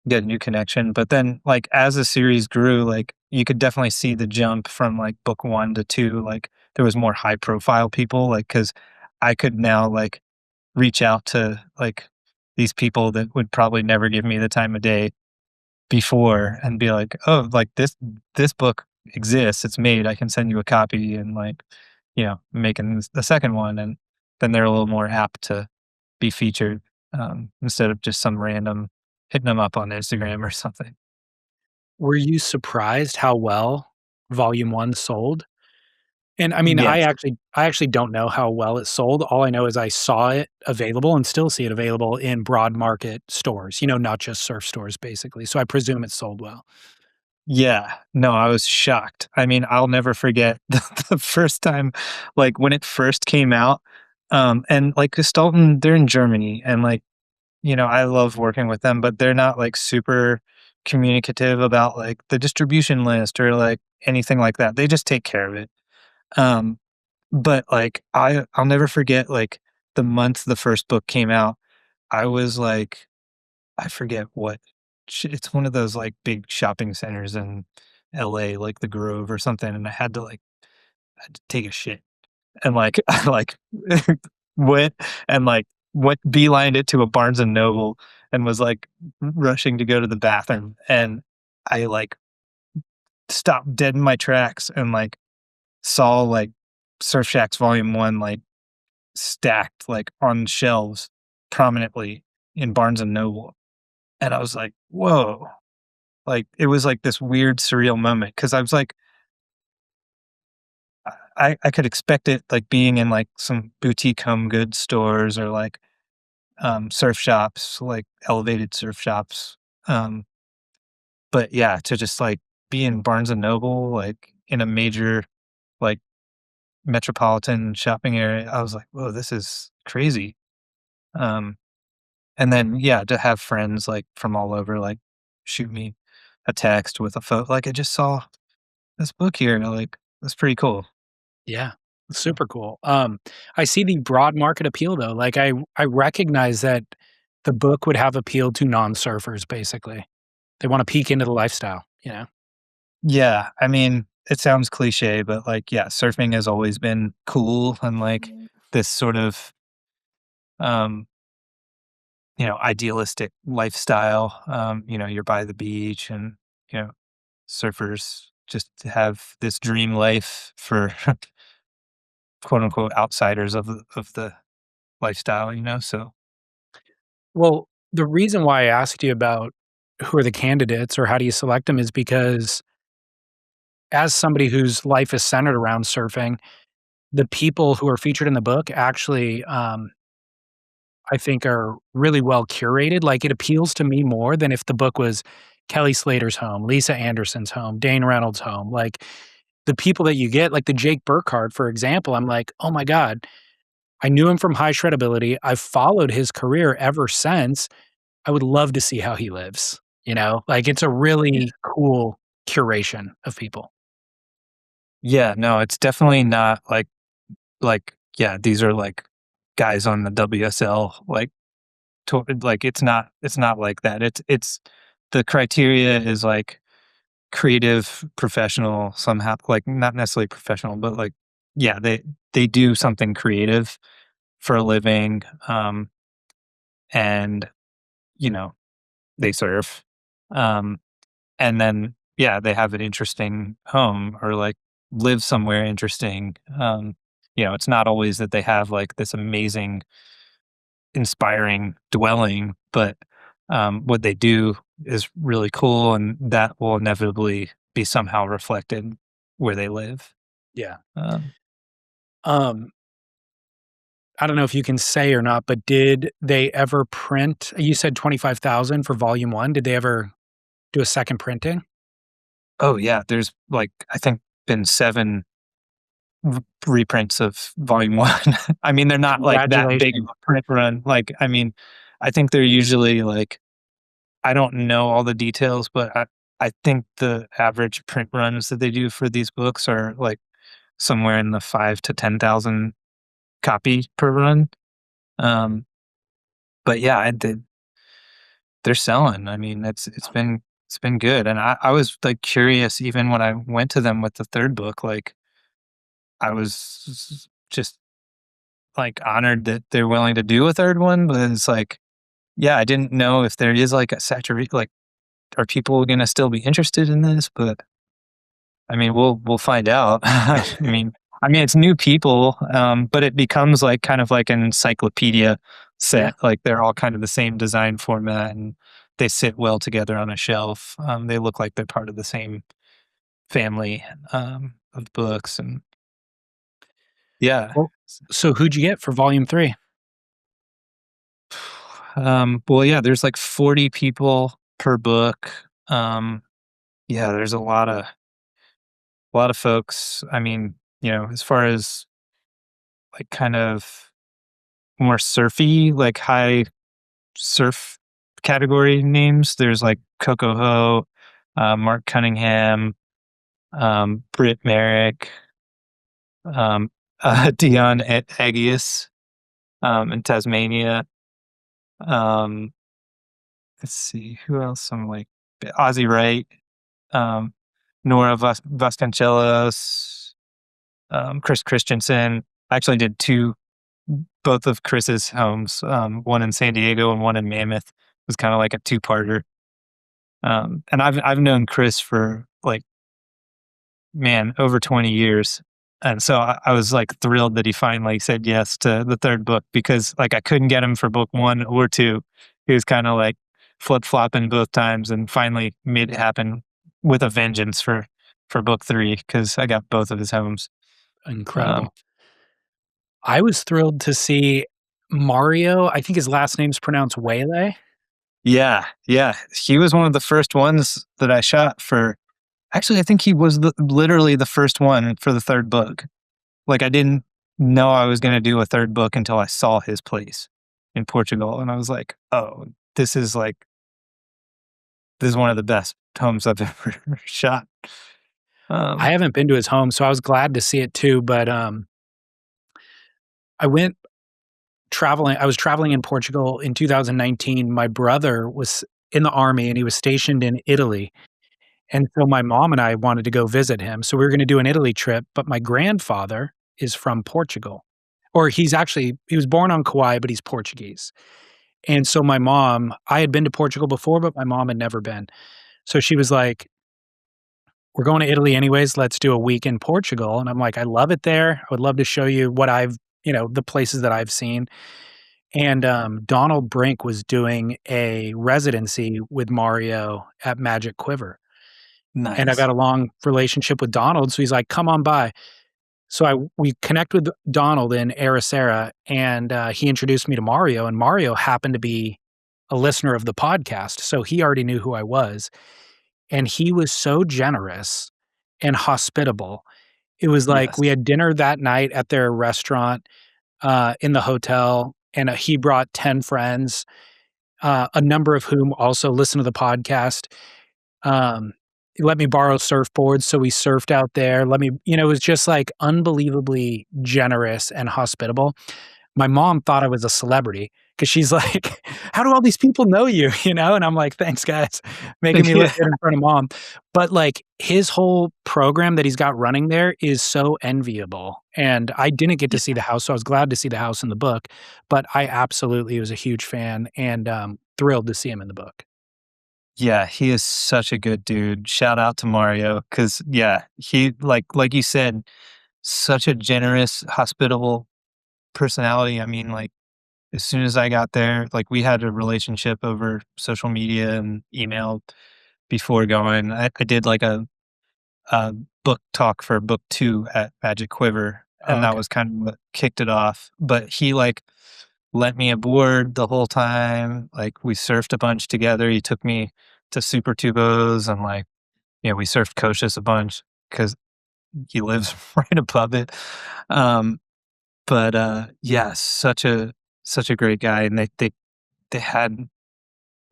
get a new connection. But then like as the series grew, like you could definitely see the jump from like book 1 to 2. Like there was more high profile people, like because I could now like reach out to like these people that would probably never give me the time of day before and be like, "Oh, like this book exists. It's made. I can send you a copy," and like, making the second one, and then they're a little more apt to be featured, instead of just some random hitting them up on Instagram or something. Were you surprised how well volume 1 sold? And I mean, Yes. I actually don't know how well it sold. All I know is I saw it available and still see it available in broad market stores, not just surf stores, basically. So I presume it sold well. Yeah. No, I was shocked. I mean, I'll never forget the first time, like when it first came out, and like Gestalten, they're in Germany, and like I love working with them, but they're not like super communicative about like the distribution list or like anything like that. They just take care of it. Um, but like I'll never forget like the month the first book came out, I was like, I forget what it's one of those like big shopping centers in LA, like the Grove or something, and I had to take a shit. And like I like went and like went beelined it to a Barnes and Noble and was like rushing to go to the bathroom, and I like stopped dead in my tracks and like saw like Surf Shack's Volume 1 like stacked like on shelves prominently in Barnes and Noble. And I was like, whoa. Like it was like this weird surreal moment because I was like, I could expect it like being in like some boutique home goods stores or like surf shops, like elevated surf shops. Um, but yeah, to just like be in Barnes and Noble, like in a major like metropolitan shopping area, I was like, whoa, this is crazy. Um, and then yeah, to have friends like from all over like shoot me a text with a photo, like I just saw this book here, like that's pretty cool. Yeah. So, Super cool. I see the broad market appeal though. Like I recognize that the book would have appeal to non-surfers basically. They wanna peek into the lifestyle? yeah, I mean, it sounds cliche, but like, yeah, surfing has always been cool and like Mm. this sort of, um, idealistic lifestyle. You're by the beach and, you know, surfers just have this dream life for quote unquote outsiders of the lifestyle. So Well, the reason why I asked you about who are the candidates or how do you select them is because as somebody whose life is centered around surfing, the people who are featured in the book actually, I think are really well curated. Like, it appeals to me more than if the book was Kelly Slater's home, Lisa Anderson's home, Dane Reynolds' home. Like, the people that you get, like the Jake Burkhardt, for example, I'm like, "Oh my god, I knew him from High Shreddability. I've followed his career ever since. I would love to see how he lives?" Like, it's a yeah, really cool curation of people. yeah, no, it's definitely not like yeah, these are like guys on the WSL like it's not like that. It's the criteria is like creative, professional somehow, like not necessarily professional, but like yeah, they do something creative for a living, and you know, they surf. Um and then yeah, they have an interesting home or like live somewhere interesting. It's not always that they have like this amazing inspiring dwelling, but what they do is really cool, and that will inevitably be somehow reflected where they live. Yeah. Um, Um, I don't know if you can say or not, but did they ever print you said 25,000 for volume 1. Did they ever do a second printing? oh yeah, there's like I think been seven reprints of volume 1. I mean, they're not like that big of Congratulations. a print run. Like, I mean, I think they're usually like, I don't know all the details, but I think the average print runs that they do for these books are like somewhere in the 5 to 10,000 copy per run. Um, but yeah, they're selling. I mean, it's been good. And I was like curious even when I went to them with the third book, like I was just like honored that they're willing to do a third one, but it's like, yeah, I didn't know if there is like a saturate, like, are people going to still be interested in this? But I mean, we'll find out. I mean, it's new people, but it becomes like kind of like an encyclopedia Yeah. set. Like they're all kind of the same design format, and they sit well together on a shelf. They look like they're part of the same family of books, and yeah. Well, so who'd you get for volume 3? Well, yeah, there's like 40 people per book. Yeah, there's a lot of folks. I mean, as far as like kind of more surfy, like high surf category names, there's like Coco Ho, Mark Cunningham, Britt Merrick, um, Dion Agius, in Tasmania. Um, let's see, who else? I'm like Ozzy Wright, um, Nora Vasconcelos, Chris Christensen. I actually did both of Chris's homes, one in San Diego and one in Mammoth. It was kind of like a two-parter. And I've known Chris for like, man, over 20 years. And so I was like thrilled that he finally said yes to the third book, because like I couldn't get him for book 1 or 2. He was kind of like flip-flopping both times, and finally made it happen with a vengeance for book 3, because I got both of his homes. Um, Incredible. I was thrilled to see Mario. I think his last name's pronounced Wele. yeah, yeah. He was one of the first ones that I shot for. Actually, I think he was literally the first one for the third book. Like, I didn't know I was going to do a third book until I saw his place in Portugal. And I was like, oh, this is like, this is one of the best homes I've ever shot. I haven't been to his home, so I was glad to see it too, but, I went traveling I was traveling in Portugal in 2019. My brother was in the army, and he was stationed in Italy, and so my mom and I wanted to go visit him, so we were gonna do an Italy trip, but my grandfather is from Portugal. Or he was born on Kauai, but he's Portuguese. And so my mom I had been to Portugal before, but my mom had never been. So she was like, "We're going to Italy anyways, let's do a week in Portugal." And I'm like, "I love it there. I would love to show you what the places that I've seen." And, Donald Brink was doing a residency with Mario at Magic Quiver. And I've Nice. got a long relationship with Donald, so he's like, "Come on by." So we connect with Donald in Ericeira, and, he introduced me to Mario, and Mario happened to be a listener of the podcast, so he already knew who I was, and he was so generous and hospitable. It was like Yes. we had dinner that night at their restaurant, in the hotel, and, he brought 10 friends, a number of whom also listen to the podcast. Um, he let me borrow surfboards, so we surfed out there. It was just, like, unbelievably generous and hospitable. My mom thought I was a celebrity because she's like, "How do all these people know you?" And I'm like, "Thanks, guys, making me look Yeah. good in front of mom." But, like, his whole program that he's got running there is so enviable, and I didn't get to see the house, so I was glad to see the house in the book, but I absolutely was a huge fan and, thrilled to see him in the book. Yeah, he is such a good dude. Shout out to Mario, because yeah, he like you said, such a generous, hospitable personality. I mean, like as soon as I got there, like we had a relationship over social media and email before going. I did like a book talk for book 2 at Magic Quiver, Oh, and that okay. was kind of what kicked it off. But he like let me aboard the whole time. Like we surfed a bunch together. He took me to Super Tubos, and like we surfed Cochise a bunch, because he lives right above it. Um, but yeah, such a great guy, and they had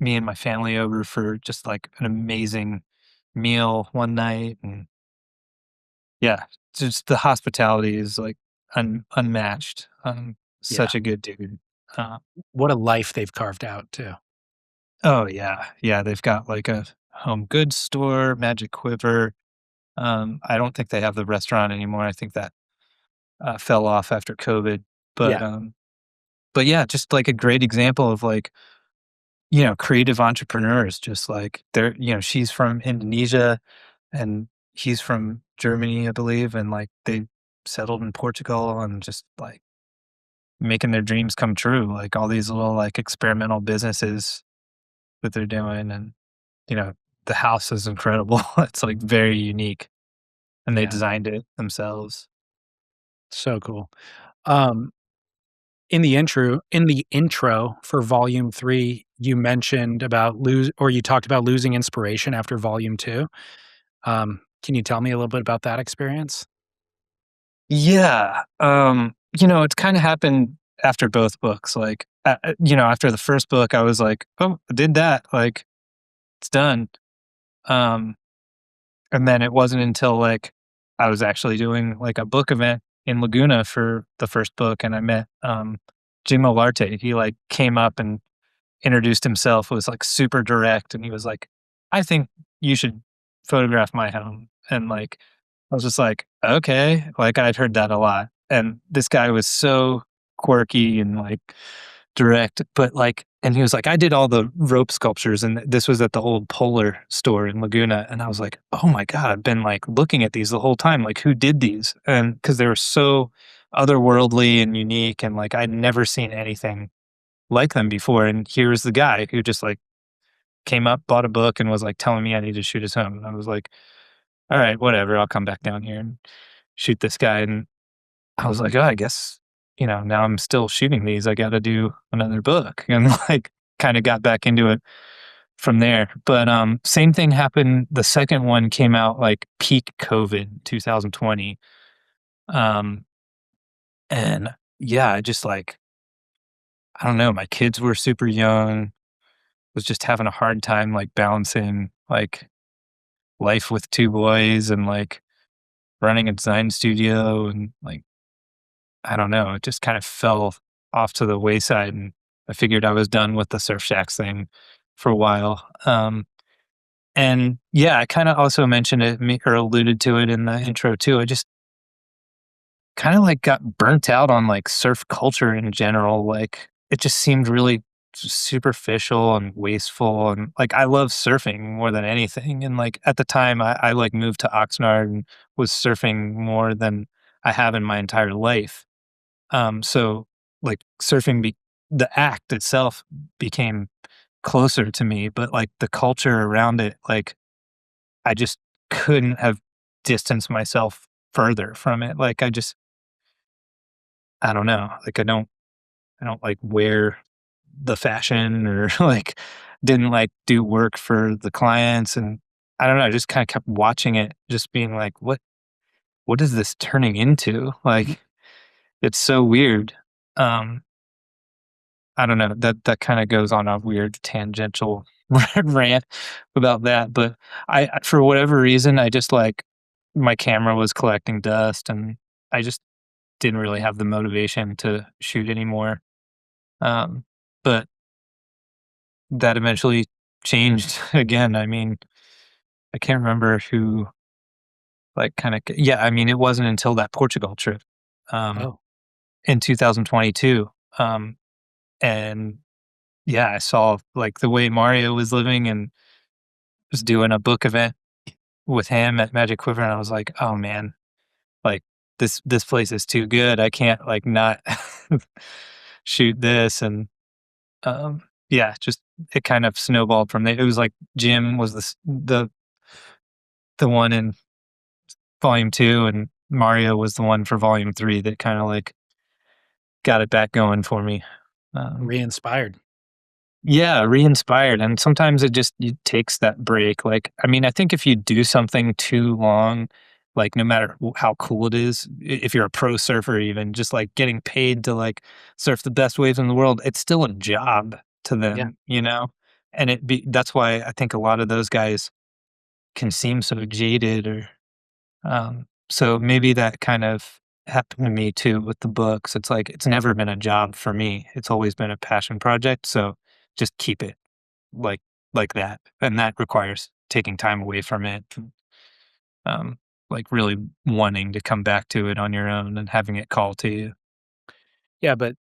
me and my family over for just like an amazing meal one night, and yeah, just the hospitality is like unmatched. Yeah. Such a good dude. Uh, What a life they've carved out too. oh yeah, yeah. They've got like a home goods store, Magic Quiver. I don't think they have the restaurant anymore. I think that fell off after COVID. But Yeah. um, but yeah, just like a great example of like creative entrepreneurs. Just like she's from Indonesia and he's from Germany, I believe, and like they settled in Portugal and just like making their dreams come true. Like all these little like experimental businesses that they're doing, and you know the house is incredible. It's like very unique, and they Yeah. designed it themselves. So cool. Um, in the intro for volume 3, you mentioned about you talked about losing inspiration after volume 2. Can you tell me a little bit about that experience? Yeah, it's kind of happened after both books. Like, after the first book, I was like, "Oh, I did that. Like, it's done." Um, and then it wasn't until like I was actually doing like a book event in Laguna for the first book, and I met Jim Olarte. He like came up and introduced himself, was like super direct, and he was like, "I think you should photograph my home." And like I was just like, "Okay." Like I'd heard that a lot. And this guy was so quirky and like direct, but like and he was like, "I did all the rope sculptures," and this was at the old Polar store in Laguna, and I was like, "Oh my god, I've been like looking at these the whole time. Like who did these?" And because they were so otherworldly and unique, and like I'd never seen anything like them before. And here's the guy who just like came up, bought a book, and was like telling me I need to shoot his home. And I was like, all right, whatever. I'll come back down here and shoot this guy. And I was like, oh, I guess, now I'm still shooting these. I got to do another book. And like kind of got back into it from there. But same thing happened. The second one came out like peak COVID 2020. Um, and yeah, I just like, I don't know, my kids were super young, was just having a hard time like balancing like life with two boys and like running a design studio, and like I don't know, it just kind of fell off to the wayside, and I figured I was done with the Surf Shacks thing for a while. And yeah, I kind of also mentioned it or alluded to it in the intro too. I just kind of like got burnt out on like surf culture in general. Like it just seemed really superficial and wasteful. And like I love surfing more than anything. And like at the time I like moved to Oxnard and was surfing more than I have in my entire life. So like the act itself became closer to me, but like the culture around it, like I just couldn't have distanced myself further from it. Like I don't know. Like I don't like wear the fashion or like didn't like do work for the clients, and I don't know, I just kind of kept watching it, just being like, what is this turning into? Like it's so weird. Um I don't know. That kind of goes on a weird tangential rant about that, but for whatever reason I just like my camera was collecting dust, and I just didn't really have the motivation to shoot anymore. Um, but that eventually changed again. I mean, I can't remember who like kind of yeah, I mean, it wasn't until that Portugal trip um Oh, in 2022. And yeah, I saw like the way Mario was living and was doing a book event with him at Magic Quiver, and I was like, "Oh man, like this place is too good. I can't like not shoot this." And yeah, just it kind of snowballed from there. It was like Jim was the one in volume 2, and Mario was the one for volume 3 that kind of like got it back going for me. Um, re-inspired. yeah, re-inspired. And sometimes it takes that break. Like, I mean, I think if you do something too long, like no matter how cool it is, if you're a pro surfer, even just like getting paid to like surf the best waves in the world, it's still a job to Yeah. them, you know? And that's why I think a lot of those guys can seem so jaded or, so maybe that kind of happened to me too with the books. It's like, it's never been a job for me. It's always been a passion project. So just keep it like, like that. And that requires taking time away from it. Um, like really wanting to come back to it on your own and having it call to you. Yeah, but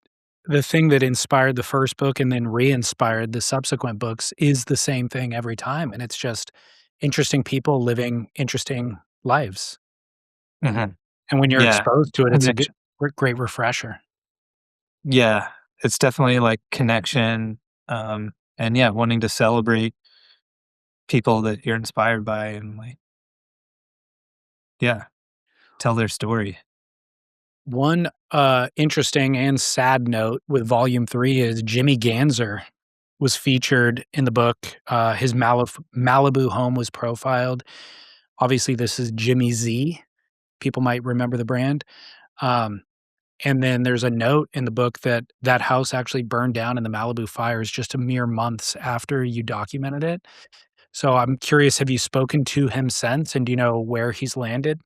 the thing that inspired the first book and then re-inspired the subsequent books is the same thing every time, and it's just interesting people living interesting lives. Mhm. And when you're Yeah. exposed to it, it's a Connection. great refresher. Yeah. It's definitely like connection. And yeah, wanting to celebrate people that you're inspired by and like, yeah, tell their story. One, interesting and sad note with volume 3 is Jimmy Ganzer was featured in the book. His Malibu home was profiled. Obviously, this is Jimmy Z. People might remember the brand. Um, and then there's a note in the book that that house actually burned down in the Malibu fires just a mere months after you documented it. So I'm curious, have you spoken to him since, and do you know where he's landed?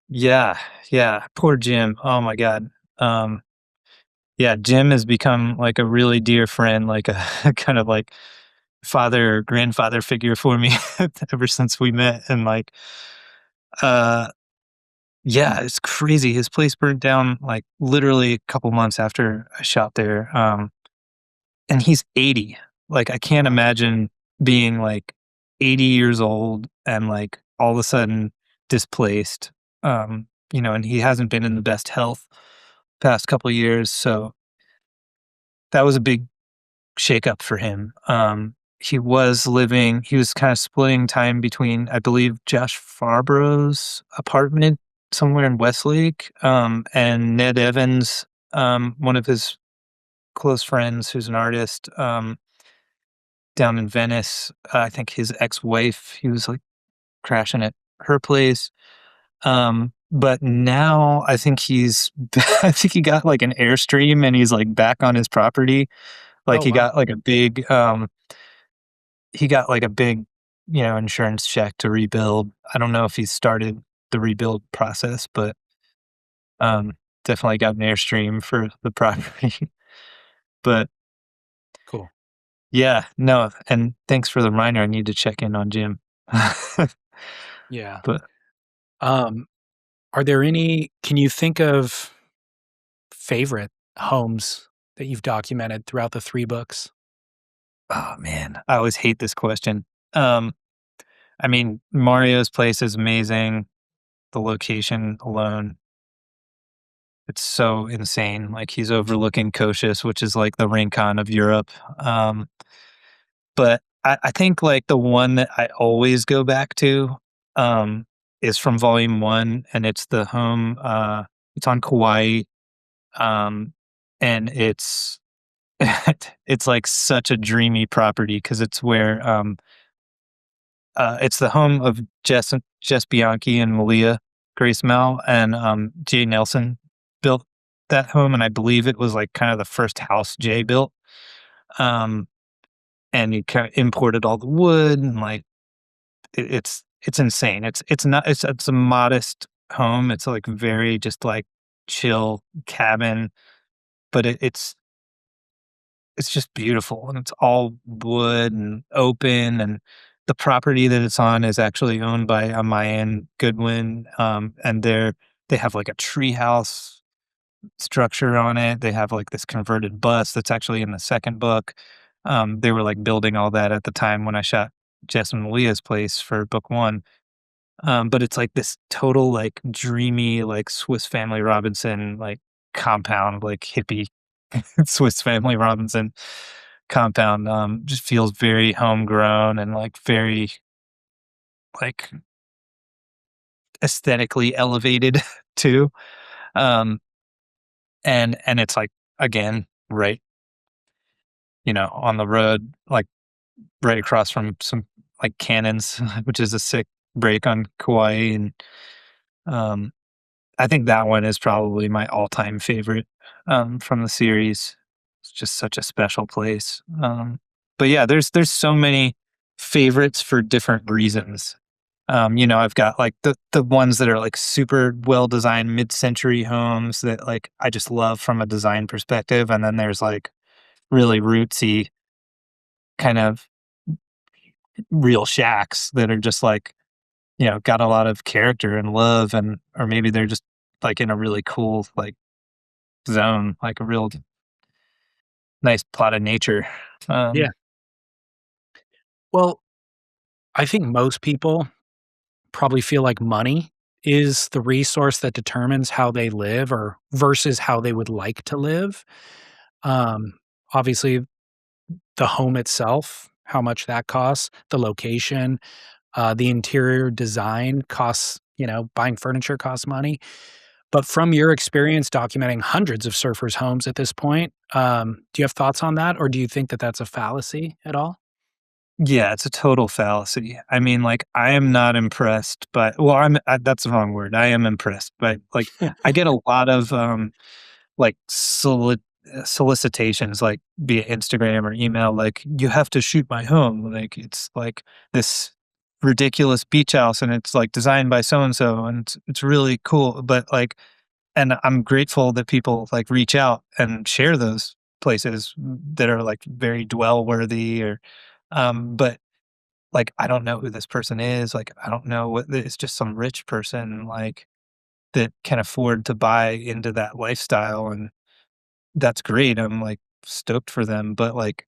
Yeah. Yeah. Poor Jim. Oh my God. Um, yeah, Jim has become like a really dear friend, like a kind of like father or grandfather figure for me ever since we met. And like, uh, yeah, it's crazy. His place burned down like literally a couple months after I shot there. And he's 80. Like, I can't imagine being like 80 years old and like all of a sudden displaced. And he hasn't been in the best health past couple years. So that was a big shakeup for him. He was kind of splitting time between, I believe, Josh Farborough's apartment somewhere in Westlake, and Ned Evans, one of his close friends who's an artist, down in Venice. I think his ex-wife, he was like crashing at her place. But now I think I think he got like an Airstream and he's like back on his property. Like Oh, wow. he got like a big, insurance check to rebuild. I don't know if he started the rebuild process, but um, definitely got an Airstream for the property. But Cool. yeah, no, and thanks for the reminder. I need to check in on Jim. Yeah. But Um, are there any can you think of favorite homes that you've documented throughout the 3 books? oh man, I always hate this question. Um, I mean, Mario's place is amazing. The location alone, it's so insane. Like he's overlooking Kosciusz, which is like the Rincon of Europe. But I think like the one that I always go back to um, is from volume one, and it's the home. It's on Kauai, um, and it's like such a dreamy property because it's the home of Jess Bianchi and Malia Grace Mel, and Jay Nelson built that home, and I believe it was like kind of the first house Jay built. Um, and he kind of imported all the wood and like it's insane. It's not it's a modest home. It's like very just like chill cabin, but it's just beautiful and it's all wood and open, and the property that it's on is actually owned by a Mayan Goodwin, and they have like a treehouse structure on it. They have like this converted bus that's actually in the second book. They were like building all that at the time when I shot Jess and Malia's place for book one. But it's like this total like dreamy like Swiss Family Robinson like compound, like hippie Swiss Family Robinson compound. Just feels very homegrown and like very like aesthetically elevated too. Um, and it's like again, right, on the road, like right across from some like cannons, which is a sick break on Kauai. And Um, I think that one is probably my all-time favorite from the series. It's just such a special place. But yeah, there's so many favorites for different reasons. I've got like the ones that are like super well designed mid-century homes that like I just love from a design perspective, and then there's like really rootsy kind of real shacks that are just like, got a lot of character and love, and or maybe they're just like in a really cool like zone, like a real nice plot of nature. Yeah. Um, Well, I think most people probably feel like money is the resource that determines how they live or versus how they would like to live. Um, Obviously, the home itself, how much that costs, the location, the interior design costs, buying furniture costs money. But from your experience documenting hundreds of surfers' homes at this point, do you have thoughts on that, or do you think that that's a fallacy at all? yeah, it's a total fallacy. I mean, like, I am not impressed, but well, that's the wrong word. I am impressed, but like, I get a lot of like solicitations, like via Instagram or email, like you have to shoot my home. Like it's like this ridiculous beach house, and it's like designed by so and so, and it's really cool. But like, and I'm grateful that people like reach out and share those places that are like very dwell worthy or but like I don't know who this person is, like I don't know what it's just some rich person like that can afford to buy into that lifestyle, and that's great. I'm like stoked for them, but like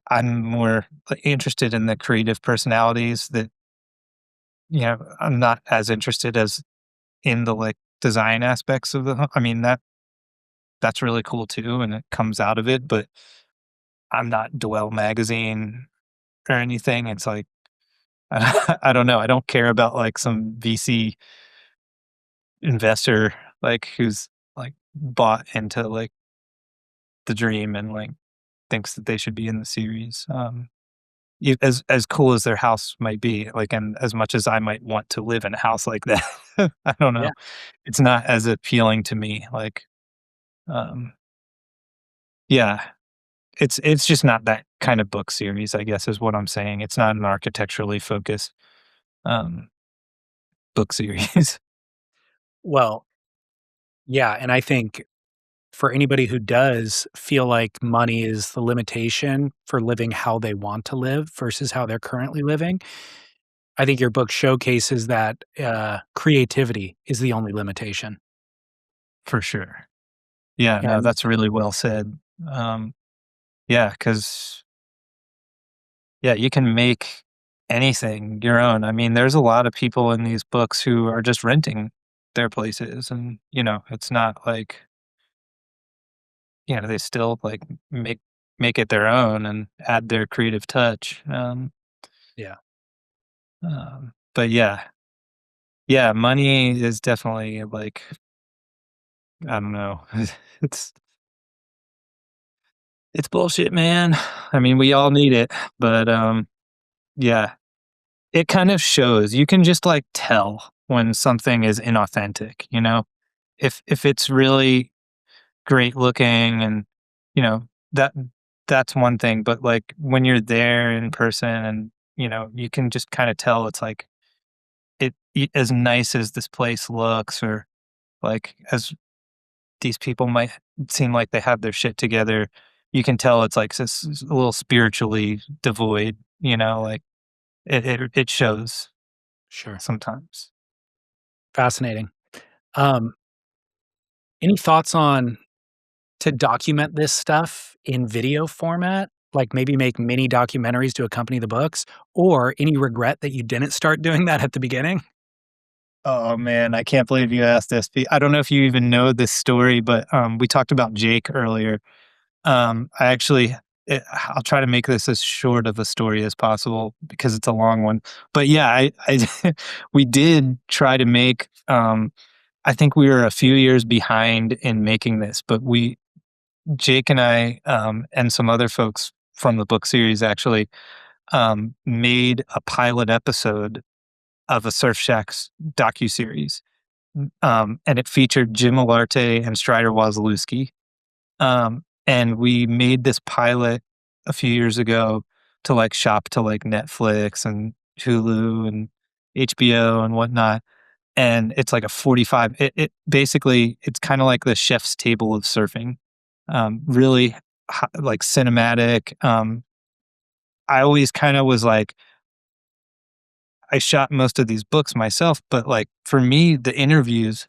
I'm more like, interested in the creative personalities that I'm not as interested as in the like design aspects of I mean that's really cool too, and it comes out of it, but I'm not Dwell Magazine or anything. It's like, I don't know. I don't care about like some VC investor, like who's like bought into like the dream and like thinks that they should be in the series. As cool as their house might be, like, and as much as I might want to live in a house like that, I don't Yeah. know. It's not as appealing to me. Like, um, yeah, it's just not that kind of book series, I guess is what I'm saying. It's not an architecturally focused, um, book series. Well, yeah, and I think for anybody who does feel like money is the limitation for living how they want to live versus how they're currently living, I think your book showcases that, creativity is the only limitation. For sure. Yeah, no, And that's really well said. Um, yeah, because yeah, you can make anything your own. I mean, there's a lot of people in these books who are just renting their places and, it's not like, they still like make it their own and add their creative touch. yeah. But yeah, yeah, money is definitely like I don't know. It's it's bullshit, man. I mean, we all need it, but yeah, it kind of shows. You can just like tell when something is inauthentic, If it's really great looking and you know, that that's one thing, but like when you're there in person and you can just kind of tell it's like as nice as this place looks or like as these people might seem like they have their shit together, you can tell it's like a little spiritually devoid, like it shows Sure. sometimes. Fascinating. Um, any thoughts on to document this stuff in video format? Like maybe make mini documentaries to accompany the books, or any regret that you didn't start doing that at the beginning? Oh man, I can't believe you asked this. I don't know if you even know this story, but we talked about Jake earlier. I actually, I'll try to make this as short of a story as possible because it's a long one. But yeah, I we did try to make. I think we were a few years behind in making this, but Jake and I, and some other folks from the book series actually, made a pilot episode of a Surf Shack's docuseries. And it featured Jim Olarte and Strider Wazalewski. And we made this pilot a few years ago to like shop to like Netflix and Hulu and HBO and whatnot. And it's like a 45, it basically, it's kind of like the chef's table of surfing. Really like cinematic. I always kind of was like, I shot most of these books myself, but like for me, the interviews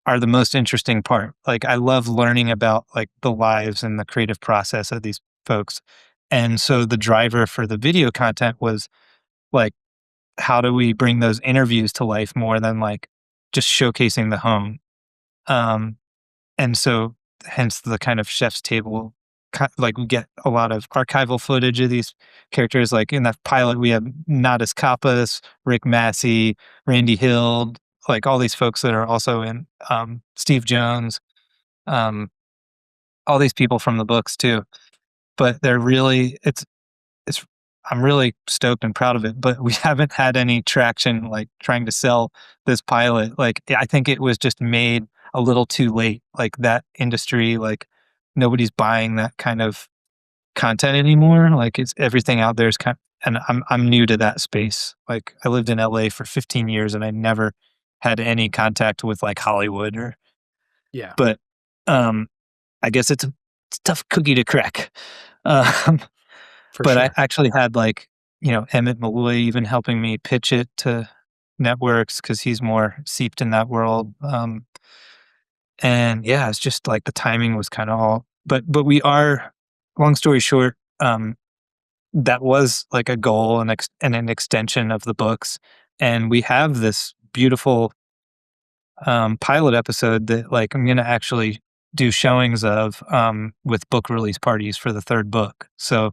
are the most interesting part. Like I love learning about like the lives and the creative process of these folks. And so the driver for the video content was like, how do we bring those interviews to life more than like just showcasing the home? Um, and so hence the kind of chef's table, like we get a lot of archival footage of these characters. Like in that pilot, we have Nadas Kappas, Rick Massey, Randy Hill, like all these folks that are also in Steve Jones, um, all these people from the books too. But they're really, it's, I'm really stoked and proud of it, but we haven't had any traction like trying to sell this pilot. Like I think it was just made a little too late. Like that industry, like nobody's buying that kind of content anymore. Like it's everything out there is kind and I'm new to that space. Like I lived in LA for 15 years and I never had any contact with like Hollywood or Yeah, but um I guess it's a tough cookie to crack. Um for but I sure. actually had like, Emmett Malloy even helping me pitch it to networks because he's more seeped in that world. And yeah, it's just like the timing was kind of all, but we are, long story short, that was like a goal and, and an extension of the books. And we have this beautiful pilot episode that like I'm going to actually do showings of with book release parties for the third book. So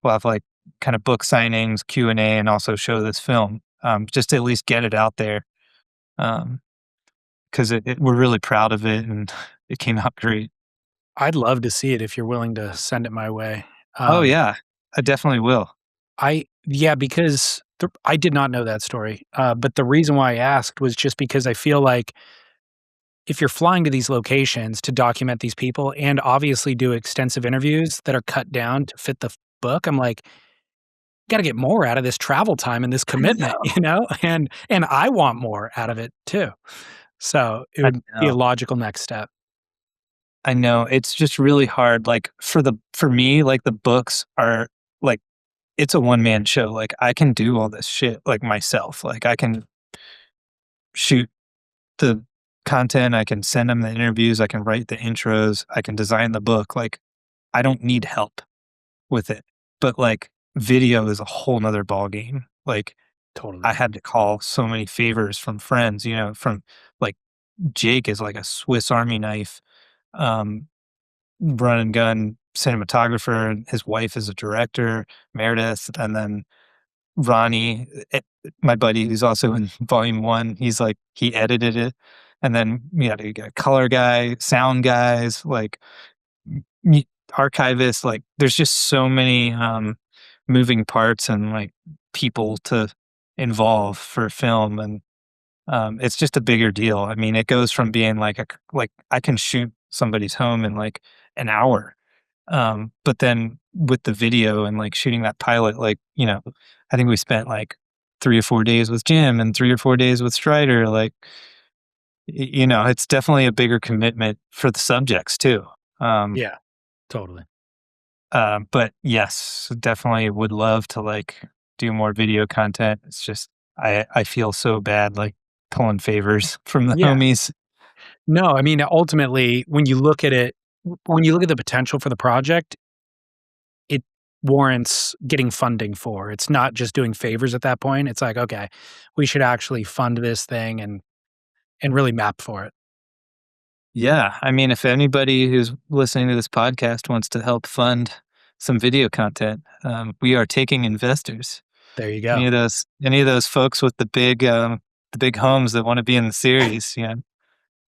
we'll have like kind of book signings, Q&A, and also show this film just to at least get it out there because we're really proud of it and it came out great. I'd love to see it if you're willing to send it my way. Oh yeah, I definitely will. Yeah, because I did not know that story. But the reason why I asked was just because I feel like if you're flying to these locations to document these people and obviously do extensive interviews that are cut down to fit the book, I'm like, got to get more out of this travel time and this I commitment, know. and I want more out of it too. So it I would be a know. logical next step. I know. It's just really hard. Like for me, like the books are like it's a one man show. Like I can do all this shit like myself. Like I can shoot the content, I can send them the interviews, I can write the intros, I can design the book. Like I don't need help with it. But like video is a whole nother ball game. Like I Totally. had to call so many favors from friends, from like Jake is like a Swiss Army knife, um, run and gun cinematographer, and his wife is a director, Meredith, and then Ronnie, my buddy who's also in volume one, he's like he edited it. And then you got a color guy, sound guys, like archivists, like there's just so many moving parts and like people to involve for film and it's just a bigger deal. I mean, it goes from being like like I can shoot somebody's home in like an hour. But then with the video and like shooting that pilot, like, I think we spent like 3 or 4 days with Jim and 3 or 4 days with Strider. Like, it's definitely a bigger commitment for the subjects too. Um, Yeah, totally. but yes, definitely would love to like do more video content. It's just, I feel so bad, like pulling favors from the Yeah. homies. No, I mean, ultimately, when you look at it, when you look at the potential for the project, it warrants getting funding for. It's not just doing favors at that point. It's like, okay, we should actually fund this thing and really map for it. Yeah, I mean, if anybody who's listening to this podcast wants to help fund some video content, we are taking investors. There you Any go. of those folks with the big homes that want to be in the series,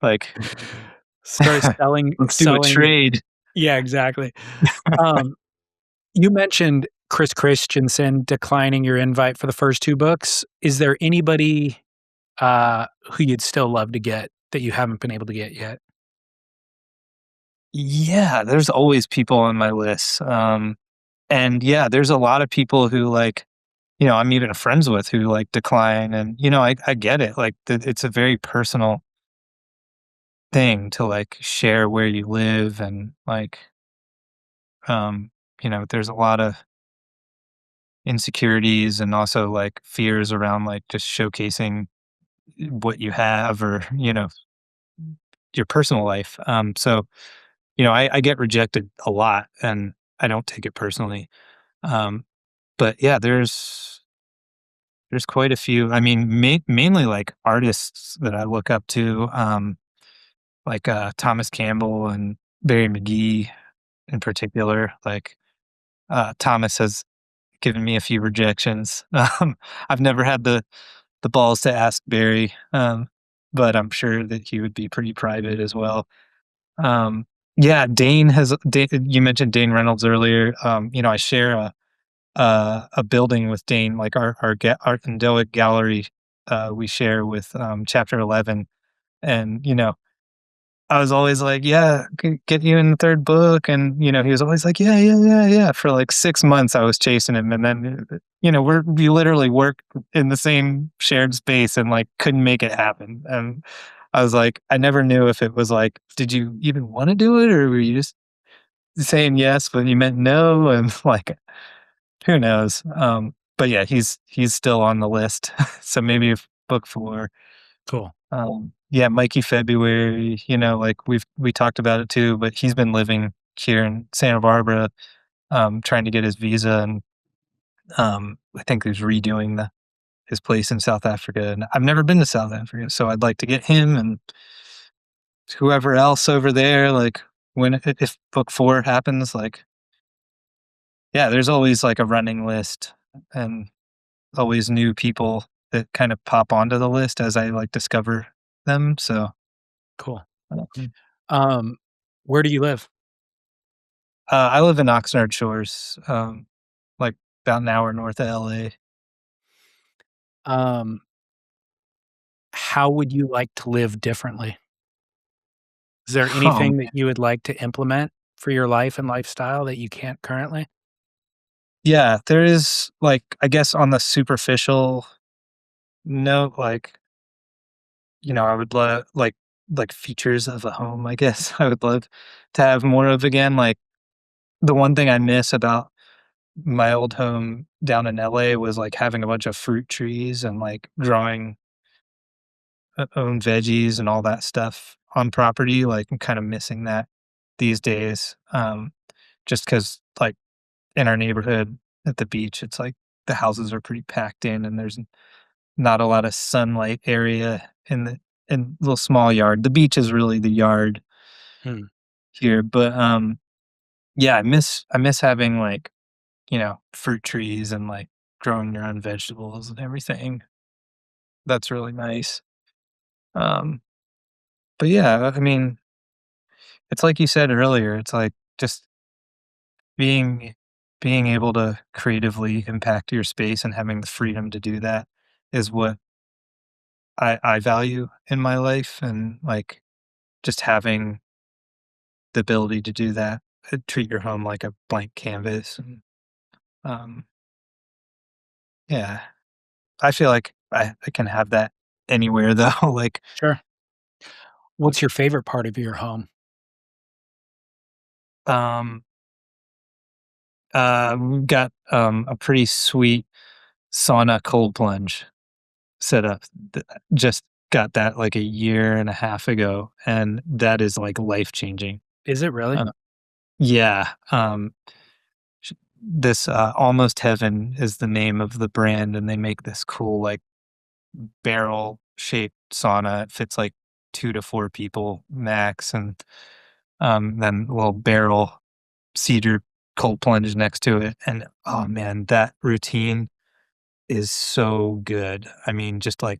like Start let's do a selling. trade. Yeah, exactly. Um, you mentioned Chris Christensen declining your invite for the first two books. Is there anybody who you'd still love to get that you haven't been able to get yet? Yeah, there's always people on my list. And yeah, there's a lot of people who like, I'm even friends with who like decline. And, I get it. Like, it's a very personal thing to like share where you live. And like, there's a lot of insecurities and also like fears around like just showcasing what you have or, your personal life. I get rejected a lot and I don't take it personally. Um, but yeah, there's quite a few. I mean, mainly like artists that I look up to, like Thomas Campbell and Barry McGee in particular. Like Thomas has given me a few rejections. I've never had the balls to ask Barry, but I'm sure that he would be pretty private as well. Um, yeah, you mentioned Dane Reynolds earlier. I share a building with Dane, like our Indoek gallery. We share with Chapter 11, and I was always like, "Yeah, get you in the third book," and he was always like, "Yeah, yeah, yeah, yeah." For like 6 months, I was chasing him, and then we literally work in the same shared space and like couldn't make it happen. And I was like, I never knew if it was like, did you even want to do it, or were you just saying yes, but you meant no, and like who knows? But yeah, he's still on the list, so maybe if book 4. Cool. Yeah, Mikey February, like we talked about it too, but he's been living here in Santa Barbara, trying to get his visa, and I think he's redoing his place in South Africa. And I've never been to South Africa, so I'd like to get him and whoever else over there. Like if book 4 happens, like yeah, there's always like a running list and always new people that kind of pop onto the list as I like discover them. So Cool. um, Um, where do you live? I live in Oxnard Shores, like about an hour north of LA. Um, how would you like to live differently? Is there Um, anything that you would like to implement for your life and lifestyle that you can't currently? yeah, there is like I guess on the superficial note, like I would love like features of a home. I guess I would love to have more of again. Like the one thing I miss about my old home down in LA was like having a bunch of fruit trees and like growing own veggies and all that stuff on property. Like I'm kind of missing that these days. Just because like in our neighborhood at the beach, it's like the houses are pretty packed in and there's not a lot of sunlight area in the little small yard. The beach is really the yard Hmm, here, but yeah, I miss having like fruit trees and like growing your own vegetables and everything. That's really nice. Um, but yeah, I mean, it's like you said earlier. It's like just being being able to creatively impact your space and having the freedom to do that is what I value in my life, and like just having the ability to do that, treat your home like a blank canvas, and um, yeah, I feel like I can have that anywhere though. Like, sure. What's your favorite part of your home? um, we've got a pretty sweet sauna cold plunge set up. Just got that like a year and a half ago, and that is like life changing. Is it really? Uh, yeah, this Almost Heaven is the name of the brand, and they make this cool like barrel shaped sauna. It fits like 2 to 4 people max, and then a little barrel cedar cold plunge next to it. And oh man, that routine is so good. I mean, just like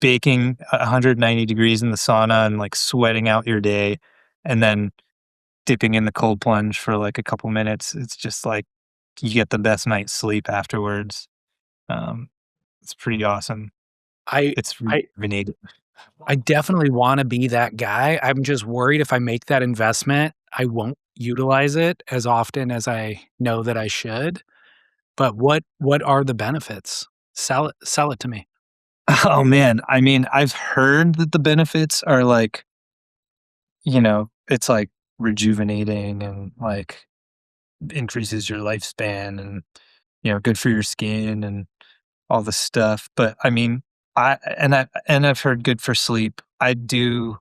baking 190 degrees in the sauna and like sweating out your day, and then dipping in the cold plunge for like a couple minutes. It's just like you get the best night's sleep afterwards. Um, it's pretty awesome. I It's I rejuvenating. I definitely wanna be that guy. I'm just worried if I make that investment, I won't utilize it as often as I know that I should. But what are the benefits? Sell it to me. Oh man, I mean, I've heard that the benefits are like, it's like rejuvenating and like increases your lifespan and good for your skin and all this stuff. But I mean, I've heard good for sleep. I do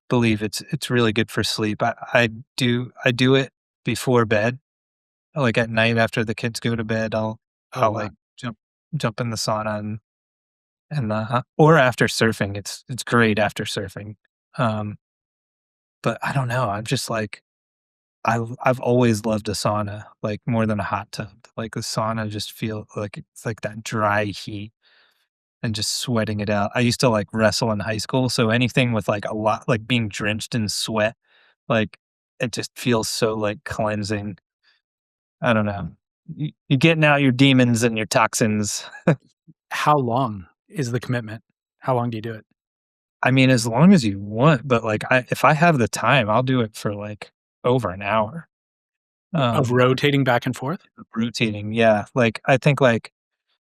believe it's really good for sleep. I do it before bed, like at night after the kids go to bed. Oh, I'll wow. like jump in the sauna or after surfing. It's great after surfing. Um, but I don't know. I'm just like I've always loved a sauna like more than a hot tub. Like the sauna just feel like it's like that dry heat and just sweating it out. I used to like wrestle in high school, so anything with like a lot like being drenched in sweat, like it just feels so like cleansing. I don't know. You're getting out your demons and your toxins. How long is the commitment? How long do you do it? I mean, as long as you want, but like if I have the time, I'll do it for like over an hour. Of Um, rotating back and forth? rotating, yeah. Like I think like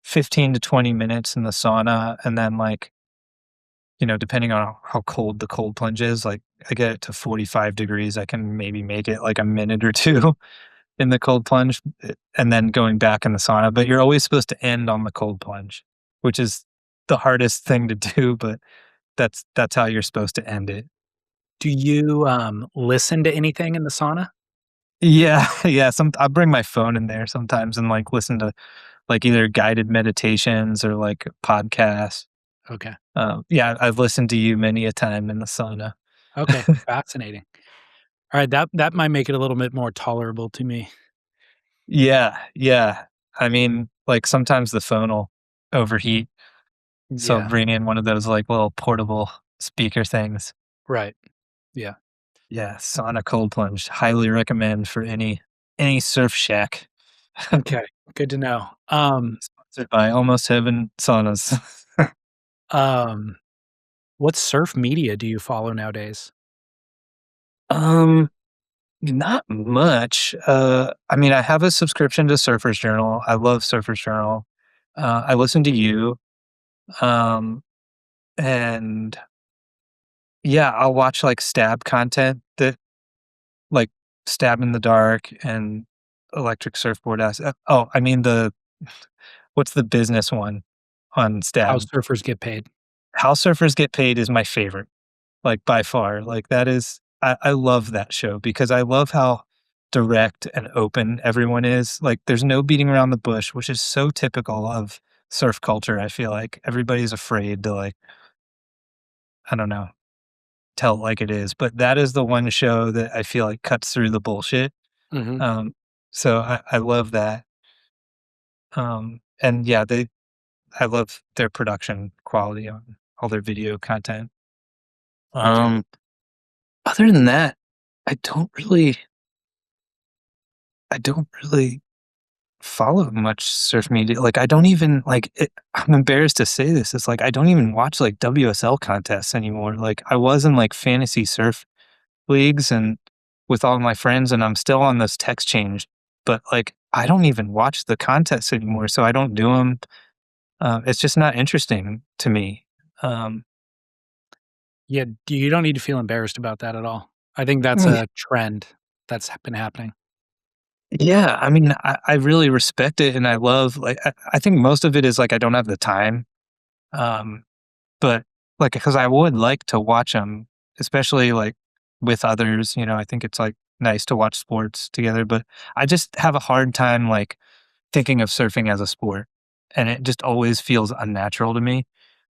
15 to 20 minutes in the sauna and then like depending on how cold the cold plunge is, like I get it to 45 degrees, I can maybe make it like a minute or two in the cold plunge and then going back in the sauna. But you're always supposed to end on the cold plunge, which is the hardest thing to do, but that's how you're supposed to end it. Do you, listen to anything in the sauna? Yeah, yeah. I bring my phone in there sometimes and like listen to like either guided meditations or like podcasts. Okay. Yeah, I've listened to you many a time in the sauna. Okay, fascinating. Alright, that might make it a little bit more tolerable to me. Yeah, yeah. I mean, like, sometimes the phone will overheat, so I'll Yeah, bring in one of those, like, little portable speaker things. right. Yeah. Yeah, sauna cold plunge, highly recommend for any surf shack. Okay, good to know. Sponsored by Almost Heaven Saunas. Um, what surf media do you follow nowadays? Um, not much. I mean, I have a subscription to Surfer's Journal. I love Surfer's Journal. I listen to you, um, and yeah, I'll watch, like, stab content that like, Stab in the Dark and Electric Surfboard I mean, what's the business one on How Stab? surfers get paid. How Surfers Get Paid is my favorite, like, by far, like, that is I love that show because I love how direct and open everyone is, like, there's no beating around the bush, which is so typical of surf culture, I feel like. Everybody's afraid to, like, I don't know, tell it like it is, but that is the one show that I feel like cuts through the bullshit. Mhm. Um, so I love that. And yeah, I love their production quality on all their video content. Okay. Um, other than that, I don't really, I don't really follow much surf media. Like I don't even like it, I'm embarrassed to say this. It's like I don't even watch like WSL contests anymore. Like I was in like fantasy surf leagues and with all my friends and I'm still on this text change, but like I don't even watch the contests anymore. So I don't do them. It's just not interesting to me. Um, Yeah, you don't need to feel embarrassed about that at all. I think that's yeah, a trend that's been happening. yeah, I mean, I really respect it, and I love like I think most of it is like I don't have the time, um, but like because I would like to watch them, especially like with others. I think it's like nice to watch sports together, but I just have a hard time like thinking of surfing as a sport, and it just always feels unnatural to me.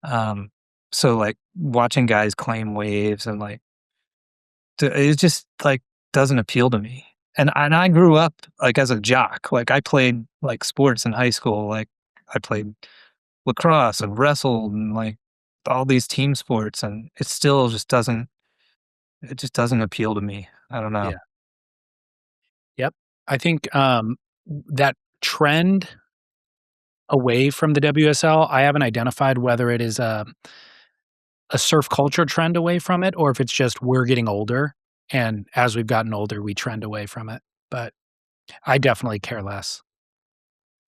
Um, so like watching guys claim waves and like it just like doesn't appeal to me. And I grew up like as a jock. Like I played like sports in high school. Like I played lacrosse and wrestled and like all these team sports and it just doesn't appeal to me. I don't know. Yeah. Yep. I think, that trend away from the WSL. I haven't identified whether it is a surf culture trend away from it or if it's just we're getting older, and as we've gotten older, we trend away from it. But I definitely care less.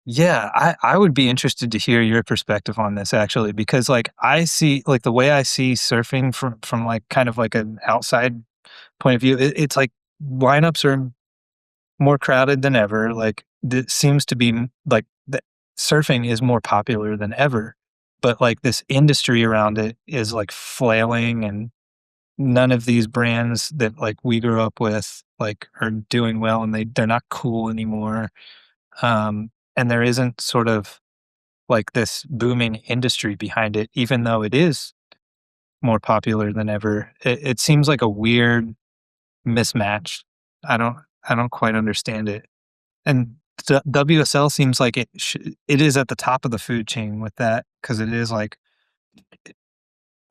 Yeah, I would be interested to hear your perspective on this actually, because like I see like the way I see surfing from like kind of like an outside point of view, it's like lineups are more crowded than ever. Like it seems to be like the surfing is more popular than ever, but like this industry around it is like flailing, and none of these brands that like we grew up with like are doing well, and they're not cool anymore. And there isn't sort of like this booming industry behind it, even though it is more popular than ever. It seems like a weird mismatch. I don't I don't quite understand it. And WSL seems like it is at the top of the food chain with that, because it is like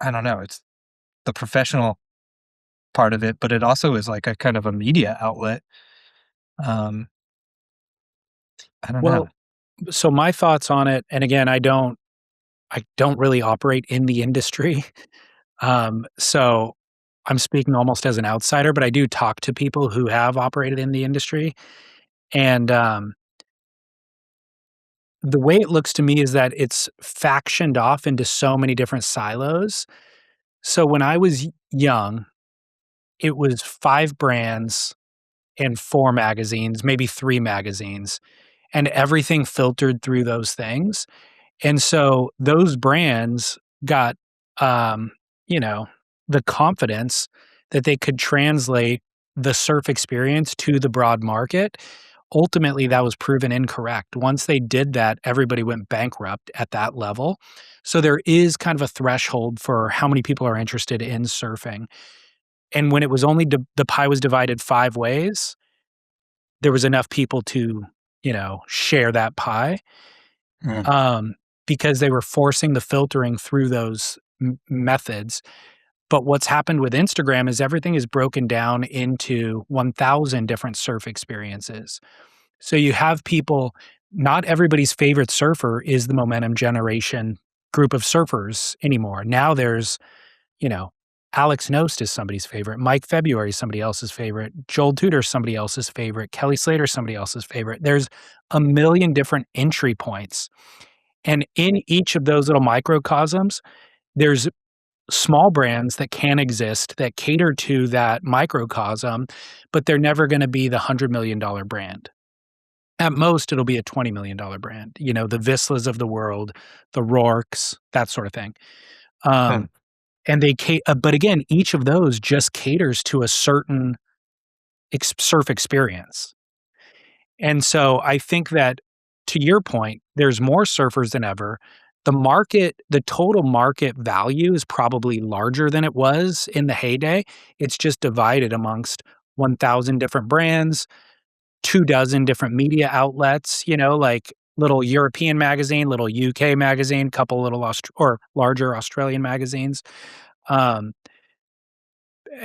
I don't know, it's the professional part of it, but it also is like a kind of a media outlet. Um, I don't know. Well, so my thoughts on it, and again, I don't really operate in the industry. So I'm speaking almost as an outsider, but I do talk to people who have operated in the industry. And the way it looks to me is that it's factioned off into so many different silos. So when I was young, it was 5 brands and 4 magazines, maybe 3 magazines, and everything filtered through those things. And so those brands got, um, you know, the confidence that they could translate the surf experience to the broad market. Ultimately, that was proven incorrect. Once they did that, everybody went bankrupt at that level. So there is kind of a threshold for how many people are interested in surfing. And when it was only the pie was divided 5 ways, there was enough people to, share that pie. Mm, um, because they were forcing the filtering through those methods. But what's happened with Instagram is everything is broken down into 1,000 different surf experiences. So you have people, not everybody's favorite surfer is the momentum generation group of surfers anymore. Now there's, you know, Alex Nost is somebody's favorite. Mike February is somebody else's favorite. Joel Tudor is somebody else's favorite. Kelly Slater is somebody else's favorite. There's a million different entry points, and in each of those little microcosms, there's small brands that can exist that cater to that microcosm, but they're never going to be the $100 million brand. At most, it'll be a $20 million brand, the Vislas of the world, the Rourkes, that sort of thing. mm, Um, and but again, each of those just caters to a certain surf experience. And so I think that, to your point, there's more surfers than ever. The total market value is probably larger than it was in the heyday. It's just divided amongst 1,000 different brands, 24 different media outlets, like little European magazine, little UK magazine, couple little or larger Australian magazines. Um,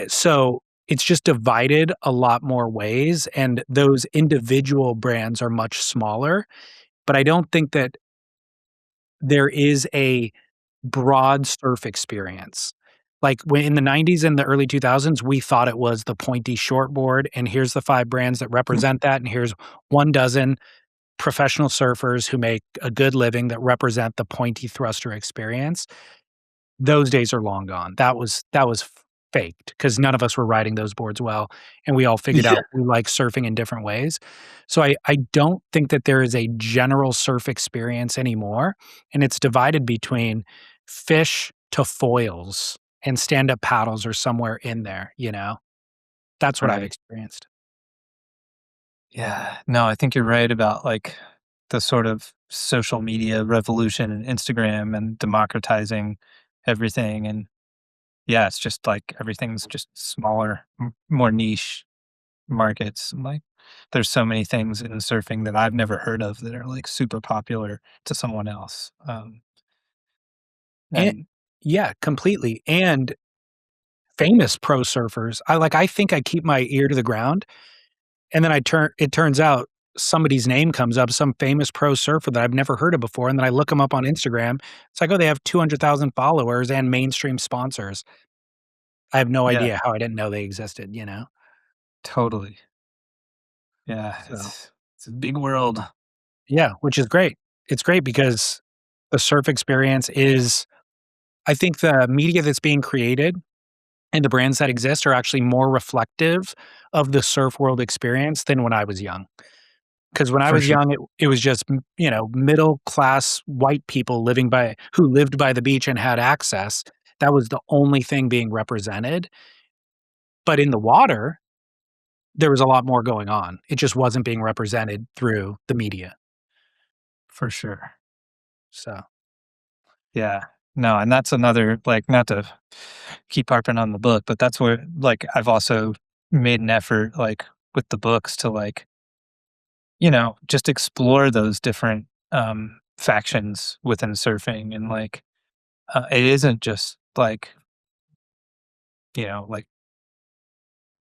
so it's just divided a lot more ways, and those individual brands are much smaller. But I don't think that there is a broad surf experience. Like when in the 90s and the early 2000s, we thought it was the pointy shortboard, and here's the 5 brands that mm. represent that, and here's 1 dozen professional surfers who make a good living that represent the pointy thruster experience. Those days are long gone. That was faked because none of us were riding those boards well, and we all figured Yeah. out we like surfing in different ways. So I don't think that there is a general surf experience anymore, and it's divided between fish to foils, and stand-up paddles are somewhere in there? That's what I've Right. experienced. Yeah. No, I think you're right about like the sort of social media revolution and Instagram and democratizing everything. And yeah, it's just like everything's just smaller, more niche markets. Like there's so many things in surfing that I've never heard of that are like super popular to someone else. And And yeah, completely, and famous pro surfers. I think I keep my ear to the ground, and then it turns out somebody's name comes up, some famous pro surfer that I've never heard of before, and then I look them up on Instagram. It's like, oh, they have 200,000 followers and mainstream sponsors. I have no Yeah, idea how I didn't know they existed, you know? totally. Yeah, So, it's a big world. yeah, which is great. It's great because the surf experience is, I think the media that's being created and the brands that exist are actually more reflective of the surf world experience than when I was young. Because when I For was sure. young, it was just, you know, middle class white people who lived by the beach and had access. That was the only thing being represented. But in the water, there was a lot more going on. It just wasn't being represented through the media. For sure. So, Yeah. No, and that's another, like, not to keep harping on the book, but that's where, like, I've also made an effort, like, with the books to, like, just explore those different factions within surfing. And like, it isn't just like, like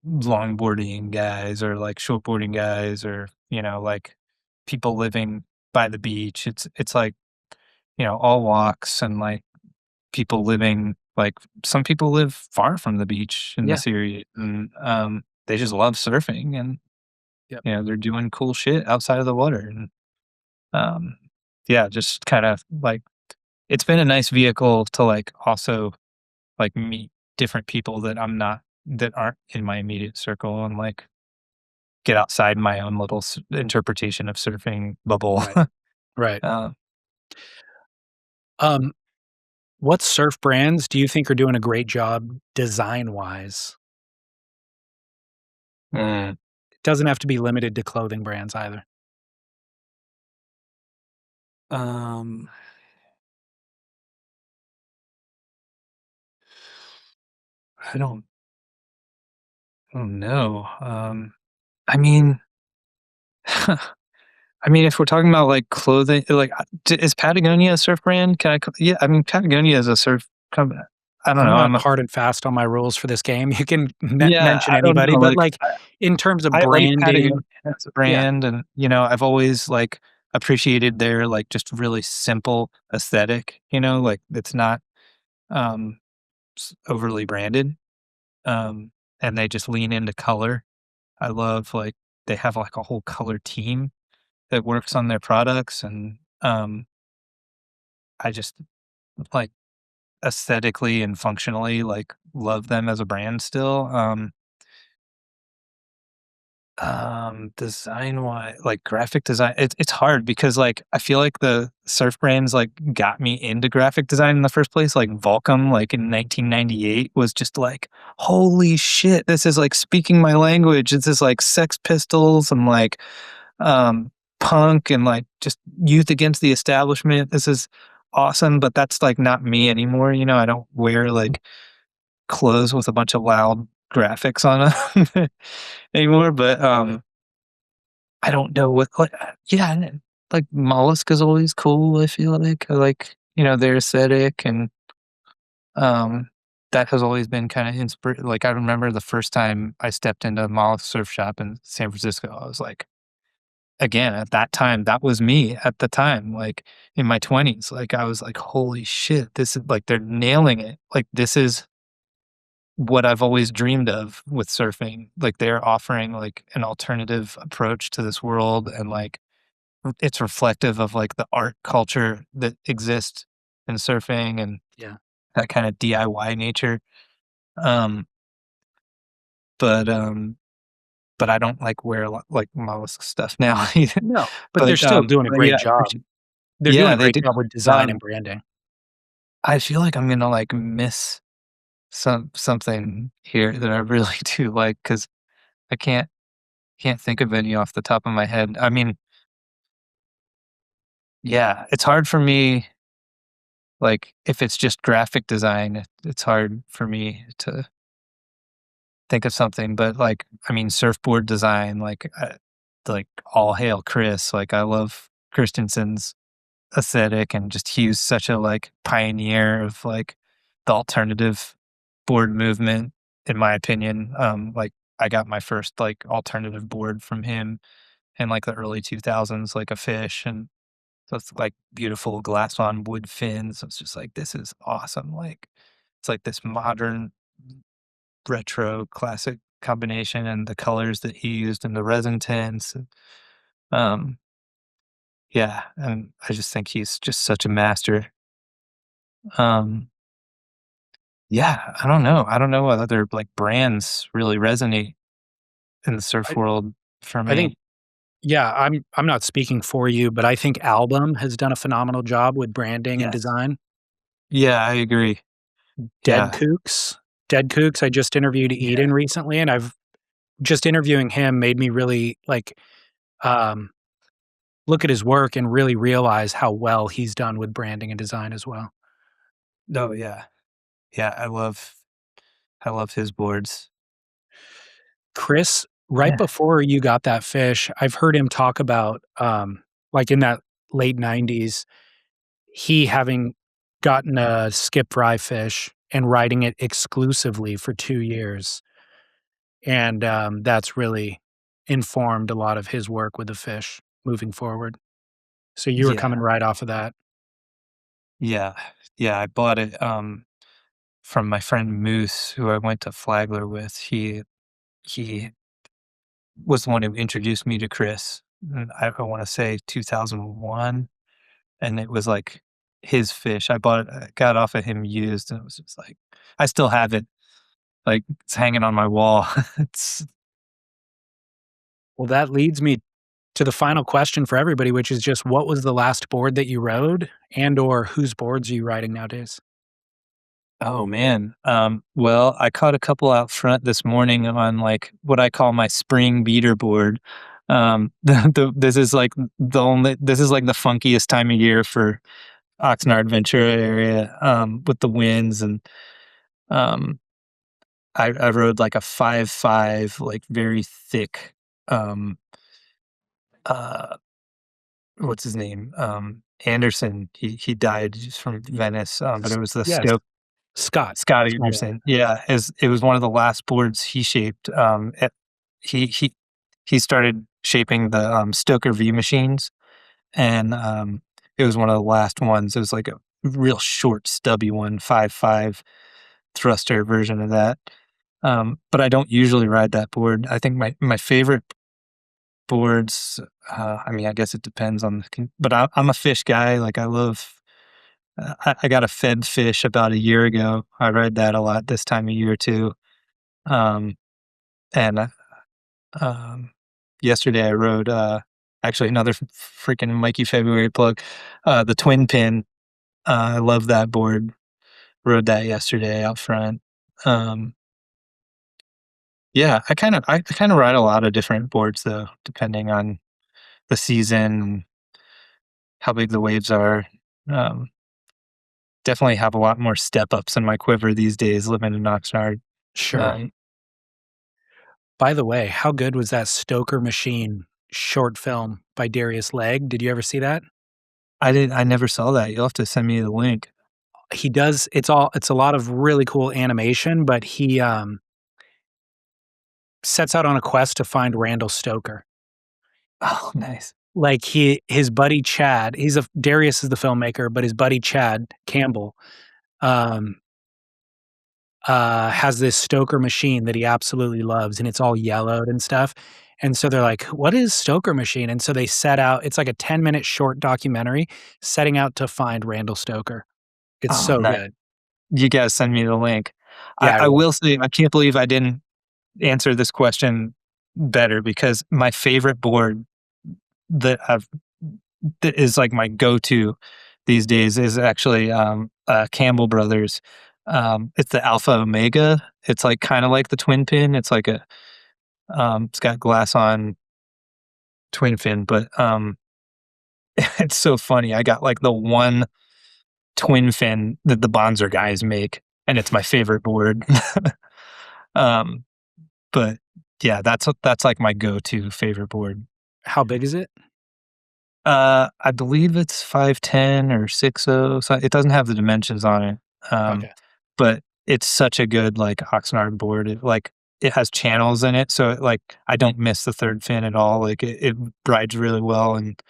longboarding guys or like shortboarding guys or, like people living by the beach. It's like, all walks and like people living, like some people live far from the beach in the yeah. series, and they just love surfing, and Yep. they're doing cool shit outside of the water. And um yeah, just kind of like, it's been a nice vehicle to like also like meet different people that aren't in my immediate circle, and like get outside my own little interpretation of surfing bubble. Right. Right. uh, Um, what surf brands do you think are doing a great job design wise? mm, It doesn't have to be limited to clothing brands either. um, I don't know. I mean, if we're talking about like clothing, like, is Patagonia a surf brand? Yeah, I mean, Patagonia is a surf company. I don't I'm know. not hard and fast on my rules for this game. You can Yeah, mention I don't anybody, know. but Like, like in terms of I like Patagonia branding, as a yeah, brand, and I've always like appreciated their like just really simple aesthetic. Like it's not um overly branded, um, and they just lean into color. I love like they have like a whole color team that works on their products, and I just like aesthetically and functionally like love them as a brand still. Design wise, like graphic design, it's hard because like I feel like the surf brands like got me into graphic design in the first place. Like Volcom, like in 1998, was just like, holy shit, this is like speaking my language. This is like Sex Pistols and like um punk and like just youth against the establishment. This is awesome, but that's like not me anymore. I don't wear like clothes with a bunch of loud graphics on them anymore. But I don't know what yeah, and like Mollusk is always cool, I feel like. I like, their aesthetic, and um that has always been kind of like I remember the first time I stepped into a Mollusk surf shop in San Francisco, I was like, again, at that time, that was me at the time, like in my 20s. Like I was like, holy shit, this is like they're nailing it. Like this is what I've always dreamed of with surfing. Like they're offering like an alternative approach to this world, and like it's reflective of like the art culture that exists in surfing, and yeah. that kind of DIY nature. Um, but I don't like wear a lot like mollusk stuff now either. No, but they're still doing a But yeah, great I job. appreciate. They're doing Yeah, a they great do. job with design and Um, branding. I feel like I'm gonna like miss something here that I really do like, because I can't think of any off the top of my head. I mean, yeah, it's hard for me. Like if it's just graphic design, it's hard for me to think of something. But like, I mean, surfboard design, like all hail Chris. Like I love Christenson's aesthetic, and just he was such a like pioneer of like the alternative board movement, in my opinion. Like I got my first like alternative board from him, in like the early 2000s, like a fish, and so it's like beautiful glass on wood fins. It's just like, this is awesome. Like it's like this modern retro classic combination, and the colors that he used and the resin tints. Um, yeah, and I just think he's just such a master. Um, yeah, I don't know. I don't know what other like brands really resonate in the surf I, world for I think me. yeah, I'm not speaking for you, but I think Album has done a phenomenal job with branding and Yes. design. Yeah, I agree. Dead Yeah. Kooks. Dead Kooks, I just interviewed Yeah. Eden recently, and I've just interviewing him made me really like um, look at his work and really realize how well he's done with branding and design as well. No, yeah. Yeah, I love his boards. Chris, right Yeah. before you got that fish, I've heard him talk about like in that late 90s, he having gotten a skip fry fish and riding it exclusively for 2 years. And that's really informed a lot of his work with the fish moving forward. So you were Yeah. coming right off of that. Yeah. Yeah, I bought it from my friend Moose, who I went to Flagler with. He was the one who introduced me to Chris. I want to say 2001, and it was like his fish. I got off of him used, and it was just like I still have it. Like it's hanging on my wall. It's Well, that leads me to the final question for everybody, which is just what was the last board that you rode and or whose boards are you riding nowadays? oh man. Well, I caught a couple out front this morning on like what I call my spring beater board. This is like this is like the funkiest time of year for Oxnard Ventura area, with the winds, and um, I rode like a 5.5, like very thick. Um, uh, what's his name? Anderson. He died. He's from Venice, but it was the Yes, Stoke Scott. Scott Scott. Anderson. Yeah, it was one of the last boards he shaped. He he he started shaping the Stoker V machines, and it was one of the last ones. It was like a real short, stubby one, 5.5 thruster version of that. But I don't usually ride that board. I think my favorite boards. I mean, I guess it depends on but I'm a fish guy. Like I love. I got a fed fish about a year ago. I ride that a lot this time of year too. Um, and um, yesterday I rode actually another freaking Mikey February plug, the twin pin. I love that board. Rode that yesterday out front. Um, yeah, I kind of ride a lot of different boards though, depending on the season and how big the waves are. Um, definitely have a lot more step ups in my quiver these days living in Oxnard. Sure. Um, By the way, how good was that Stoker Machine short film by Darius Legg? Did you ever see that? I never saw that. You'll have to send me the link. He does it's a lot of really cool animation, but he sets out on a quest to find Randall Stoker. Oh, nice. Like his buddy Chad, Darius is the filmmaker, but his buddy Chad Campbell um has this Stoker machine that he absolutely loves, and it's all yellowed and stuff. And so they're like, "What is Stoker machine?" And so they set out. It's like a 10-minute short documentary setting out to find Randall Stoker. It's Oh, so nice. good. You gotta send me the link. Yeah, I I will. will say I can't believe I didn't answer this question better, because my favorite board that I've that is like my go-to these days is actually Campbell Brothers. It's the Alpha Omega. It's like kind of like the twin pin. It's like a it's got glass on twin fin, but it's so funny. I got like the one twin fin that the Bonzer guys make, and it's my favorite board. um, but yeah, that's like my go-to favorite board. How big is it? I believe it's 510 or 60. So it doesn't have the dimensions on it. Okay. But it's such a good like Oxnard board. It, like it has channels in it, so like I don't miss the third fin at all. Like it rides really well and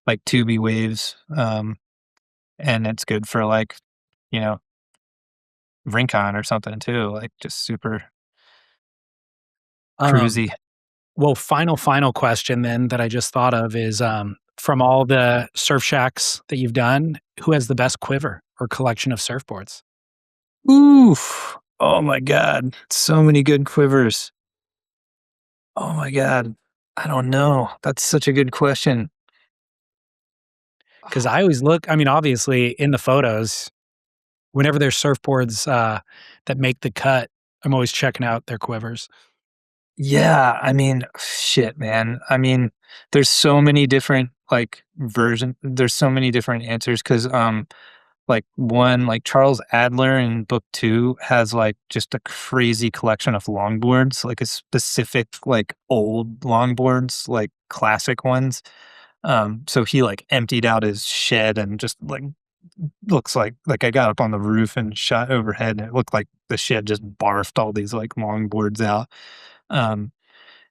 like tubey waves, and it's good for like you know Rincon or something too. Like just super Um, cruisy. well, final question then that I just thought of is from all the surf shacks that you've done, who has the best quiver or collection of surfboards? Oof! Oh my god, so many good quivers. Oh my god, I don't know. That's such a good question. Because I always look, I mean, obviously in the photos, whenever there's surfboards that make the cut, I'm always checking out their quivers. Yeah, I mean, shit, man. I mean, there's so many different there's so many different answers because like one like Charles Adler in book 2 has like just a crazy collection of longboards, like a specific like old longboards, like classic ones. So he like emptied out his shed and just like looks like I got up on the roof and shot overhead and it looked like the shed just barfed all these like longboards out. Um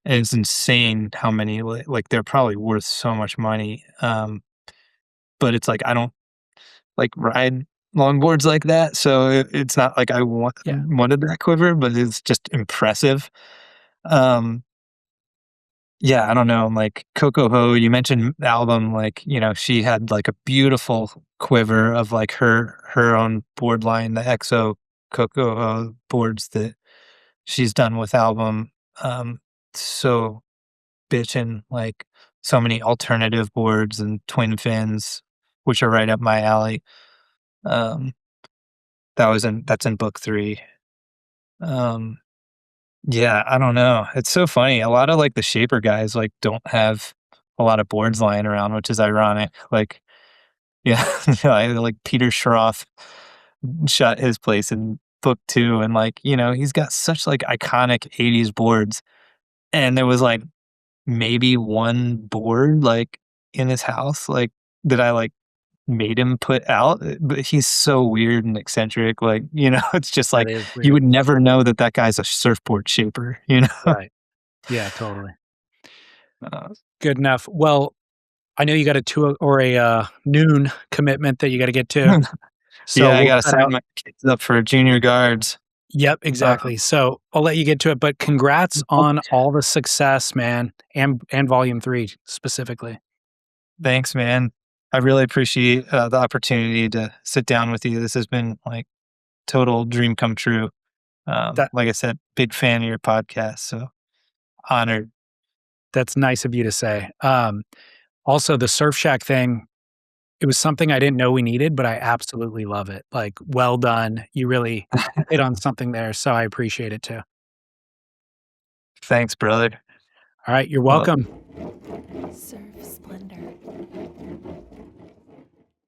and it's insane how many like they're probably worth so much money. But it's like I don't like ride longboards like that, so it's not like I Yeah. wanted that quiver, but it's just impressive. Um, yeah, I don't know, like Coco Ho, you mentioned the album, like, she had like a beautiful quiver of like her own board line, the EXO Coco Ho boards that she's done with album. Um, so bitchin', like so many alternative boards and twin fins, which are right up my alley. Um, that's in book 3. Um, yeah, I don't know. It's so funny. A lot of like the shaper guys like don't have a lot of boards lying around, which is ironic. Like, yeah, like Peter Schroth shot his place in book 2 and like, he's got such like iconic 80s boards. And there was like maybe one board like in his house like that I like made him put out, but he's so weird and eccentric, like, it's just That like, is you weird. would never know that that guy's a surfboard shaper, you know? Right. Yeah, totally. Uh, Good enough. Well, I know you got a 2 or a noon commitment that you got to get to. So yeah, I we'll gotta cut sign out. my kids up for junior guards. Yep, Uh, exactly. So I'll let you get to it, but congrats on all the success, man, and volume 3 specifically. Thanks, man. I really appreciate, the opportunity to sit down with you. This has been, like, total dream come true. That Like I said, big fan of your podcast, so honored. that's nice of you to say. Also the Surf Shack thing, it was something I didn't know we needed, but I absolutely love it. Like, well done. You really hit on something there, so I appreciate it too. Thanks, brother. All right, you're Well welcome. Surf Splendor.